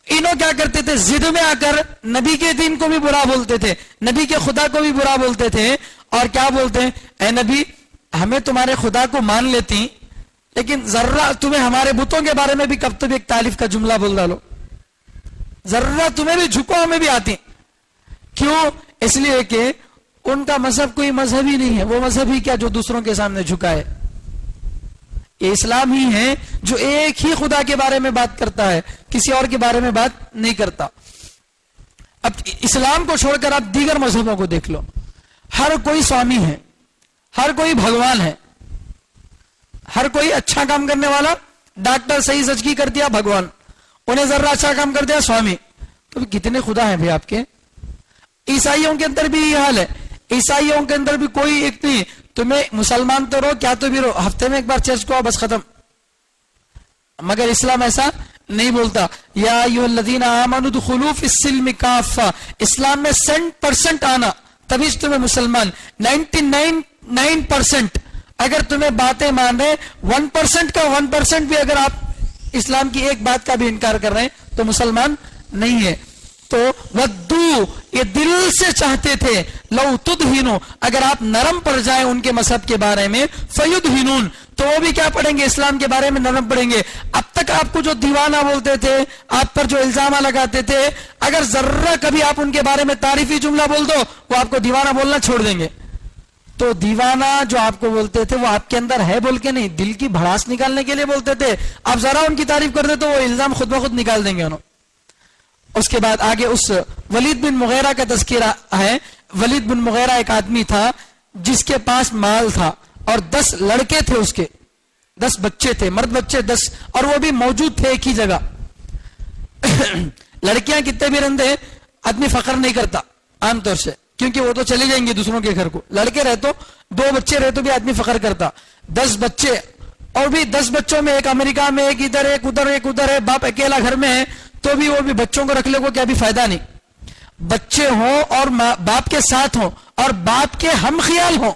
انہوں کیا کرتے تھے، ضد میں آ کر نبی کے دین کو بھی برا بولتے تھے، نبی کے خدا کو بھی برا بولتے تھے. اور کیا بولتے ہیں، اے نبی ہمیں تمہارے خدا کو مان لیتی لیکن ذرا تمہیں ہمارے بتوں کے بارے میں بھی کب تو بھی ایک تعریف کا جملہ بول ڈالو، ذرا تمہیں بھی جھکو ہمیں بھی آتی. کیوں؟ اس لیے کہ ان کا مذہب کوئی مذہب ہی نہیں ہے. وہ مذہب ہی کیا جو دوسروں کے سامنے جھکائے. یہ اسلام ہی ہے جو ایک ہی خدا کے بارے میں بات کرتا ہے، کسی اور کے بارے میں بات نہیں کرتا. اب اسلام کو چھوڑ کر آپ دیگر مذہبوں کو دیکھ لو، ہر کوئی سوامی ہے، ہر کوئی بھگوان ہے، ہر کوئی اچھا کام کرنے والا، ڈاکٹر صحیح سچگی کر دیا بھگوان، انہیں ذرا اچھا کام کر دیا سوامی. تو کتنے خدا ہیں بھائی آپ کے. عیسائیوں کے اندر بھی یہ حال ہے. عیسائیوں کے اندر بھی کوئی ایک نہیں، تمہیں مسلمان تو رہو کیا تو بھی رہو، ہفتے میں ایک بار چرچ کو آؤ بس ختم. مگر اسلام ایسا نہیں بولتا. یا ایھا الذین آمنوا ادخلوا فی السلم کافہ، اسلام میں 100% آنا تبھی تمہیں مسلمان. 99% اگر تمہیں باتیں مان رہے 1% کا 1% بھی اگر آپ اسلام کی ایک بات کا بھی انکار کر رہے ہیں تو مسلمان نہیں ہے. تو ودو یہ دل سے چاہتے تھے، لو تدہنو اگر آپ نرم پڑ جائیں ان کے مذہب کے بارے میں، فیدہنون تو وہ بھی کیا پڑھیں گے، اسلام کے بارے میں نرم پڑیں گے. اب تک آپ کو جو دیوانہ بولتے تھے، آپ پر جو الزامہ لگاتے تھے، اگر ذرہ کبھی آپ ان کے بارے میں تعریفی جملہ بول دو وہ آپ کو دیوانہ بولنا چھوڑ دیں گے. تو دیوانہ جو آپ کو بولتے تھے وہ آپ کے اندر ہے بول کے نہیں، دل کی بھڑاس نکالنے کے لیے بولتے تھے. آپ ذرا ان کی تعریف کر دے تو وہ الزام خود بخود نکال دیں گے انہوں. اس کے بعد آگے اس ولید بن مغیرہ کا تذکرہ ہے. ولید بن مغیرہ ایک آدمی تھا جس کے پاس مال تھا اور 10 لڑکے تھے، اس کے 10 بچے تھے، مرد بچے 10، اور وہ بھی موجود تھے ایک ہی جگہ. لڑکیاں کتنے بھی رندے آدمی فخر نہیں کرتا عام طور سے، کیونکہ وہ تو چلے جائیں گے دوسروں کے گھر کو. لڑکے رہے تو 2 بچے رہے تو بھی آدمی فخر کرتا. 10 بچے، اور بھی 10 بچوں میں ایک امریکہ میں، ایک ادھر، ایک ادھر، ایک ادھر ہے، باپ اکیلا گھر میں ہے تو بھی وہ بھی بچوں کو رکھ لے کو کیا بھی فائدہ نہیں. بچے ہوں اور باپ کے ساتھ ہوں اور باپ کے ہم خیال ہوں،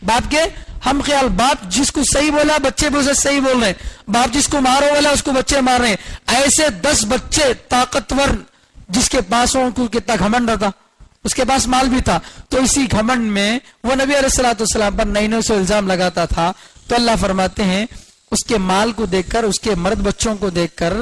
باپ کے ہم خیال. باپ جس کو صحیح بولا بچے بھی اسے صحیح بول رہے ہیں، باپ جس کو مارو بولا اس کو بچے مار رہے ہیں. ایسے 10 بچے طاقتور جس کے پاس ہوں، کو کتنا گھمنڈ رہتا، اس کے پاس مال بھی تھا. تو اسی گھمنڈ میں وہ نبی علیہ الصلوۃ والسلام پر نئی نئی سے الزام لگاتا تھا. تو اللہ فرماتے ہیں اس کے مال کو دیکھ کر، اس کے مرد بچوں کو دیکھ کر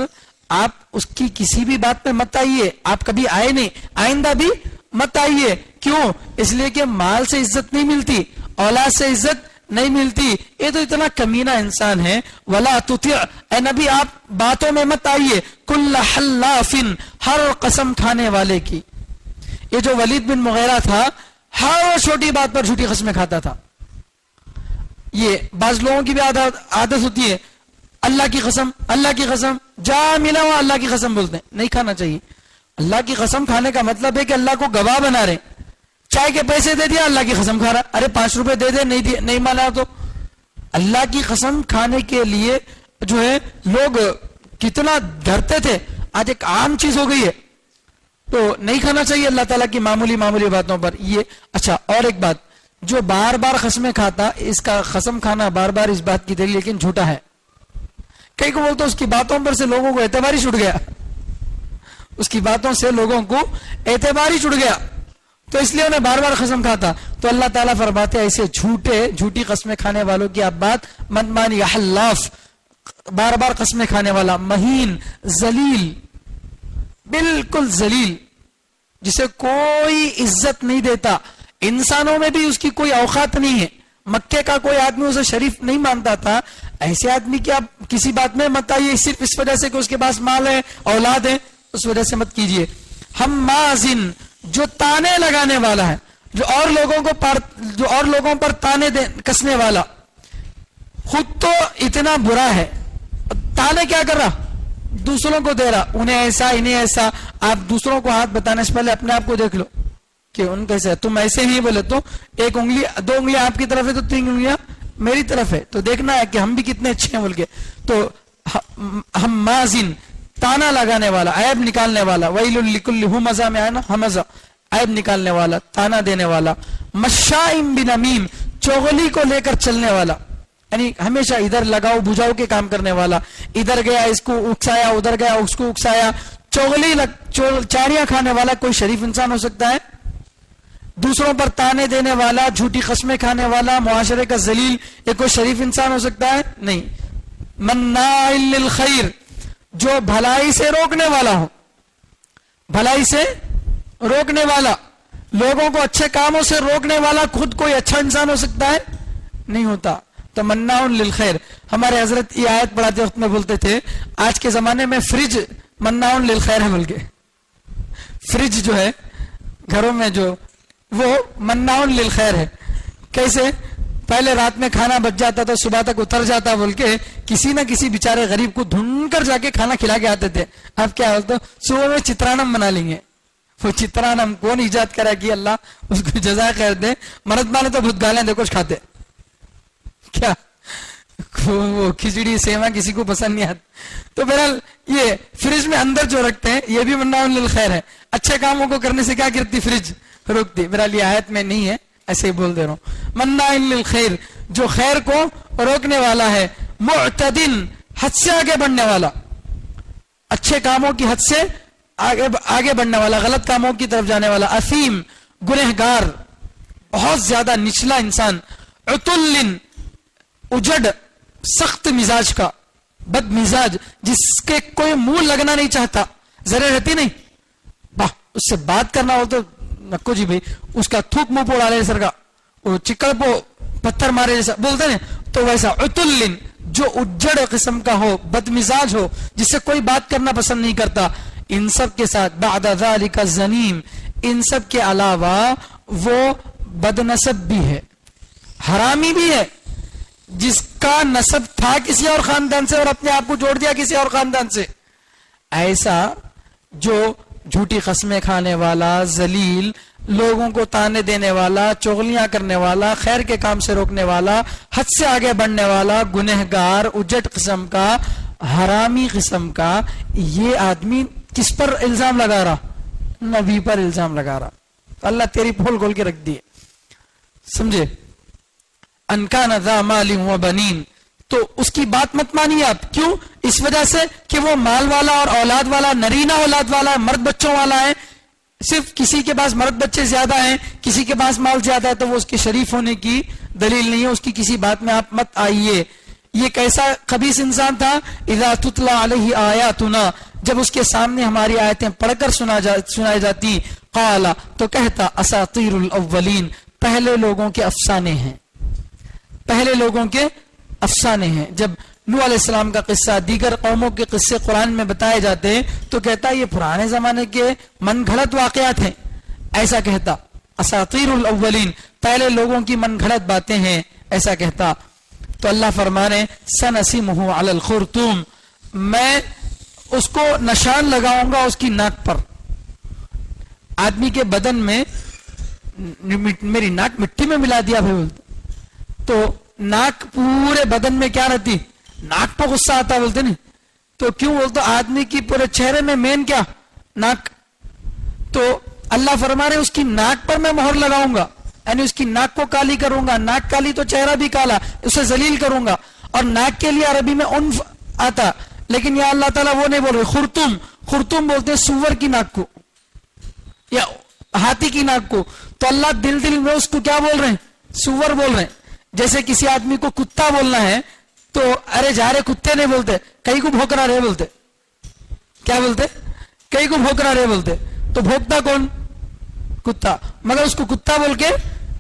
آپ اس کی کسی بھی بات میں مت آئیے. آپ کبھی آئے نہیں، آئندہ بھی مت آئیے. کیوں؟ اس لیے کہ مال سے عزت نہیں ملتی، اولاد سے عزت نہیں ملتی. یہ تو اتنا کمینہ انسان ہے. ولا تطع، اے نبی آپ باتوں میں مت آئیے، کل حلاف، ہر قسم کھانے والے کی. یہ جو ولید بن مغیرہ تھا ہر چھوٹی بات پر جھوٹی قسمیں کھاتا تھا. یہ بعض لوگوں کی بھی عادت ہوتی ہے، اللہ کی قسم، اللہ کی قسم، جا ملا ہوا اللہ کی قسم بولتے ہیں. نہیں کھانا چاہیے. اللہ کی قسم کھانے کا مطلب ہے کہ اللہ کو گواہ بنا رہے. چائے کے پیسے دے دیا اللہ کی قسم کھا رہا، ارے 5 روپے دے دے، نہیں مانا تو. اللہ کی قسم کھانے کے لیے جو ہے لوگ کتنا ڈرتے تھے، آج ایک عام چیز ہو گئی ہے. تو نہیں کھانا چاہیے اللہ تعالیٰ کی معمولی باتوں پر یہ. اچھا اور ایک بات، جو بار بار قسمیں کھاتا، اس کا قسم کھانا بار بار اس بات کی دلیل لیکن جھوٹا ہے. کئی کو بولتا اس کی باتوں پر سے لوگوں کو اعتبار ہی چھوٹ گیا، اس کی باتوں سے لوگوں کو اعتبار ہی چھوٹ گیا، تو اس لیے انہیں بار بار قسم کھاتا. تو اللہ تعالیٰ فرماتے ہیں ایسے جھوٹی قسمیں کھانے والوں کی آپ بات مت مانی. حلاف، بار بار قسمیں کھانے والا، مہین، ذلیل، بالکل ذلیل، جسے کوئی عزت نہیں دیتا، انسانوں میں بھی اس کی کوئی اوقات نہیں ہے. مکے کا کوئی آدمی اسے شریف نہیں مانتا تھا. ایسے آدمی کی آپ کسی بات میں مت آئیے صرف اس وجہ سے کہ اس کے پاس مال ہے، اولاد ہے، اس وجہ سے مت کیجئے. ہمازن، جو تانے لگانے والا ہے، جو اور لوگوں پر تانے کسنے والا، خود تو اتنا برا ہے، تانے کیا کر رہا؟ دوسروں کو دے رہا، انہیں ایسا انہیں ایسا. آپ دوسروں کو ہاتھ بتانے سے پہلے اپنے آپ کو دیکھ لو کہ ان کیسے ہے. تم ایسے نہیں بولے تو ایک انگلی، دو انگلیاں آپ کی طرف ہے تو 3 انگلیاں میری طرف ہے، تو دیکھنا ہے کہ ہم بھی کتنے اچھے ہیں بول کے. تو ہمازن، تانا لگانے والا، عیب نکالنے والا. ویل لکل ہمزہ میں آیا نا، ہمزہ عیب نکالنے والا، تانا دینے والا. مشائم بنمیم، چغلی کو لے کر چلنے والا، یعنی ہمیشہ ادھر لگاؤ بجھاؤ کے کام کرنے والا. ادھر گیا اس کو اکسایا، ادھر گیا اس کو اکسایا. چاریاں کھانے والا کوئی شریف انسان ہو سکتا ہے؟ دوسروں پر تانے دینے والا، جھوٹی قسمیں کھانے والا، معاشرے کا ذلیل، یہ کوئی شریف انسان ہو سکتا ہے؟ نہیں. مناع للخیر، جو بھلائی سے روکنے والا ہو، بھلائی سے روکنے والا، لوگوں کو اچھے کاموں سے روکنے والا، خود کوئی اچھا انسان ہو سکتا ہے؟ نہیں ہوتا. تو مناع للخیر. ہمارے حضرت یہ آیت پڑھاتے وقت میں بولتے تھے آج کے زمانے میں فریج مناع للخیر ہے، بول کے فریج جو ہے گھروں میں جو، وہ مناع للخیر ہے. کیسے؟ پہلے رات میں کھانا بچ جاتا تھا، صبح تک اتر جاتا بول کے کسی نہ کسی بیچارے غریب کو ڈھونڈ کر جا کے کھانا کھلا کے آتے تھے. اب کیا ہوتا، صبح میں چترانم بنا لیں گے. وہ چترانم کون ایجاد کرا کہ اللہ اس کو جزائے خیر دے. مرد مانے تو بہت گالیں دے کچھ کھاتے، کیا وہ کھچڑی سیوا کسی کو پسند نہیں آتی. تو بہرحال یہ فریج میں اندر جو رکھتے ہیں یہ بھی مناع للخیر ہے. اچھے کاموں کو کرنے سے کیا کرتی؟ فریج روکتی. بہرحال یہ آیت میں نہیں ہے، ایسے ہی بول دے رہا ہوں. مناع للخیر، جو خیر کو روکنے والا ہے. معتدن، حد سے آگے بڑھنے والا، اچھے کاموں کی حد سے آگے بڑھنے والا، غلط کاموں کی طرف جانے والا. اثیم، گنہگار، بہت زیادہ نچلا انسان. عتل، اجڑ، سخت مزاج کا، بد مزاج، جس کے کوئی منہ لگنا نہیں چاہتا، ذرا رہتی نہیں، اس سے بات کرنا ہو تو نکو جی بھائی، اس کا تھوک منہ پوڑا لے سر کا، وہ چکڑ پو پتھر مارے جیسا بولتے ہیں. تو ویسا عتل، جو اجڑ قسم کا ہو، بد مزاج ہو، جس سے کوئی بات کرنا پسند نہیں کرتا. ان سب کے ساتھ بعد ذالک زنیم، ان سب کے علاوہ وہ بد نسب بھی ہے، حرامی بھی ہے، جس کا نسب تھا کسی اور خاندان سے اور اپنے آپ کو جوڑ دیا کسی اور خاندان سے. ایسا جو جھوٹی قسمیں کھانے والا، ذلیل، لوگوں کو تانے دینے والا، چغلیاں کرنے والا، خیر کے کام سے روکنے والا، حد سے آگے بڑھنے والا، گنہگار، اجٹ قسم کا، حرامی قسم کا، یہ آدمی کس پر الزام لگا رہا؟ نبی پر الزام لگا رہا. اللہ تیری پھول کھول کے رکھ دیے، سمجھے؟ ان کان ذا مال و بنین، تو اس کی بات مت مانیے آپ. کیوں؟ اس وجہ سے کہ وہ مال والا اور اولاد والا، نرینہ اولاد والا ہے، مرد بچوں والا ہے. صرف کسی کے پاس مرد بچے زیادہ ہیں، کسی کے پاس مال زیادہ ہے، تو وہ اس کے شریف ہونے کی دلیل نہیں ہے. اس کی کسی بات میں آپ مت آئیے. یہ کیسا خبیث انسان تھا؟ اذا تتلی علیہ آیاتنا، جب اس کے سامنے ہماری آیتیں پڑھ کر سنائی جاتی، قال، تو کہتا اساطیر الاولین، پہلے لوگوں کے افسانے ہیں، پہلے لوگوں کے افسانے ہیں. جب نوح علیہ السلام کا قصہ، دیگر قوموں کے قصے قرآن میں بتائے جاتے ہیں تو کہتا یہ پرانے زمانے کے من گھڑت واقعات ہیں. ایسا کہتا اساطیر الاولین، پہلے لوگوں کی من گھڑت باتیں ہیں، ایسا کہتا. تو اللہ فرمانے سنسمہ علی الخرطوم، میں اس کو نشان لگاؤں گا اس کی ناک پر. آدمی کے بدن میں میری ناک مٹی میں ملا دیا بھائی، تو ناک پورے بدن میں کیا رہتی؟ ناک پہ غصہ آتا بولتے نہیں. تو کیوں بولتے؟ آدمی کی پورے چہرے میں مین کیا؟ ناک. تو اللہ فرما رہے اس کی ناک پر میں مہر لگاؤں گا. یعنی اس کی ناک کو کالی کروں گا, ناک کالی تو چہرہ بھی کالا, اسے ذلیل کروں گا. اور ناک کے لیے عربی میں عنف آتا, لیکن یا اللہ تعالیٰ وہ نہیں بول رہے. خرطوم, خرطوم بولتے ہیں سور کی ناک کو یا ہاتھی کی ناک کو, تو اللہ دل میں اس کو کیا بول رہے ہیں, سور بول رہے ہیں. جیسے کسی آدمی کو کتا بولنا ہے تو ارے جا رہے کتے نہیں بولتے, کئی کو بھوکنا رہے بولتے. کیا بولتے, کئی کو بھوکنا رہے بولتے. تو بھوکتا کون, کتا, مگر اس کو کتا بول کے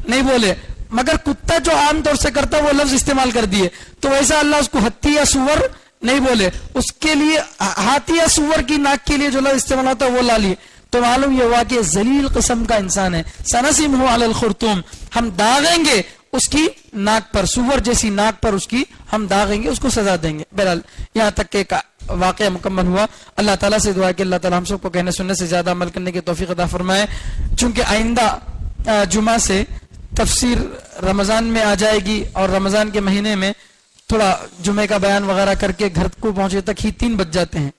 نہیں بولے, مگر کتا جو عام طور سے کرتا وہ لفظ استعمال کر دیے. تو ویسا اللہ اس کو ہتھی یا سور نہیں بولے, اس کے لیے ہاتھی یا سور کی ناک کے لیے جو لفظ استعمال ہوتا ہے وہ لا لیے. تو معلوم یہ ہوا کہ ذلیل قسم کا انسان ہے. سنسمہ علی الخرطوم, ہم داغیں گے اس کی ناک پر, سور جیسی ناک پر اس کی ہم داغیں گے, اس کو سزا دیں گے. بہرحال یہاں تک کہ واقعہ مکمل ہوا. اللہ تعالیٰ سے دعا کہ اللہ تعالیٰ ہم سب کو کہنے سننے سے زیادہ عمل کرنے کی توفیق عطا فرمائے. چونکہ آئندہ جمعہ سے تفسیر رمضان میں آ جائے گی اور رمضان کے مہینے میں تھوڑا جمعے کا بیان وغیرہ کر کے گھر کو پہنچے تک ہی 3 بج جاتے ہیں,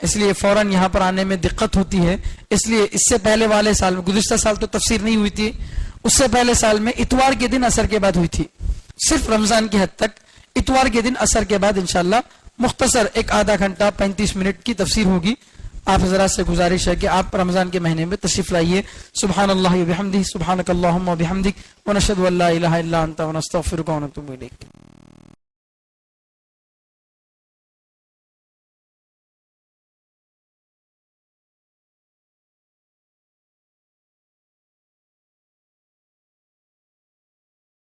اس لیے فوراً یہاں پر آنے میں دقت ہوتی ہے. اس لیے اس سے پہلے والے سال میں, گزشتہ سال تو تفسیر نہیں ہوئی تھی, اس سے پہلے سال میں اتوار کے دن عصر کے بعد ہوئی تھی, صرف رمضان کی حد تک. اتوار کے دن عصر کے بعد انشاءاللہ مختصر ایک آدھا گھنٹہ 35 منٹ کی تفسیر ہوگی. آپ حضرات سے گزارش ہے کہ آپ رمضان کے مہینے میں تشریف لائیے. سبحان اللہ و بحمدہ, سبحانک اللہم و بحمدک, ونشہد ان لا الہ الا انت ونستغفرک ونتوب الیک.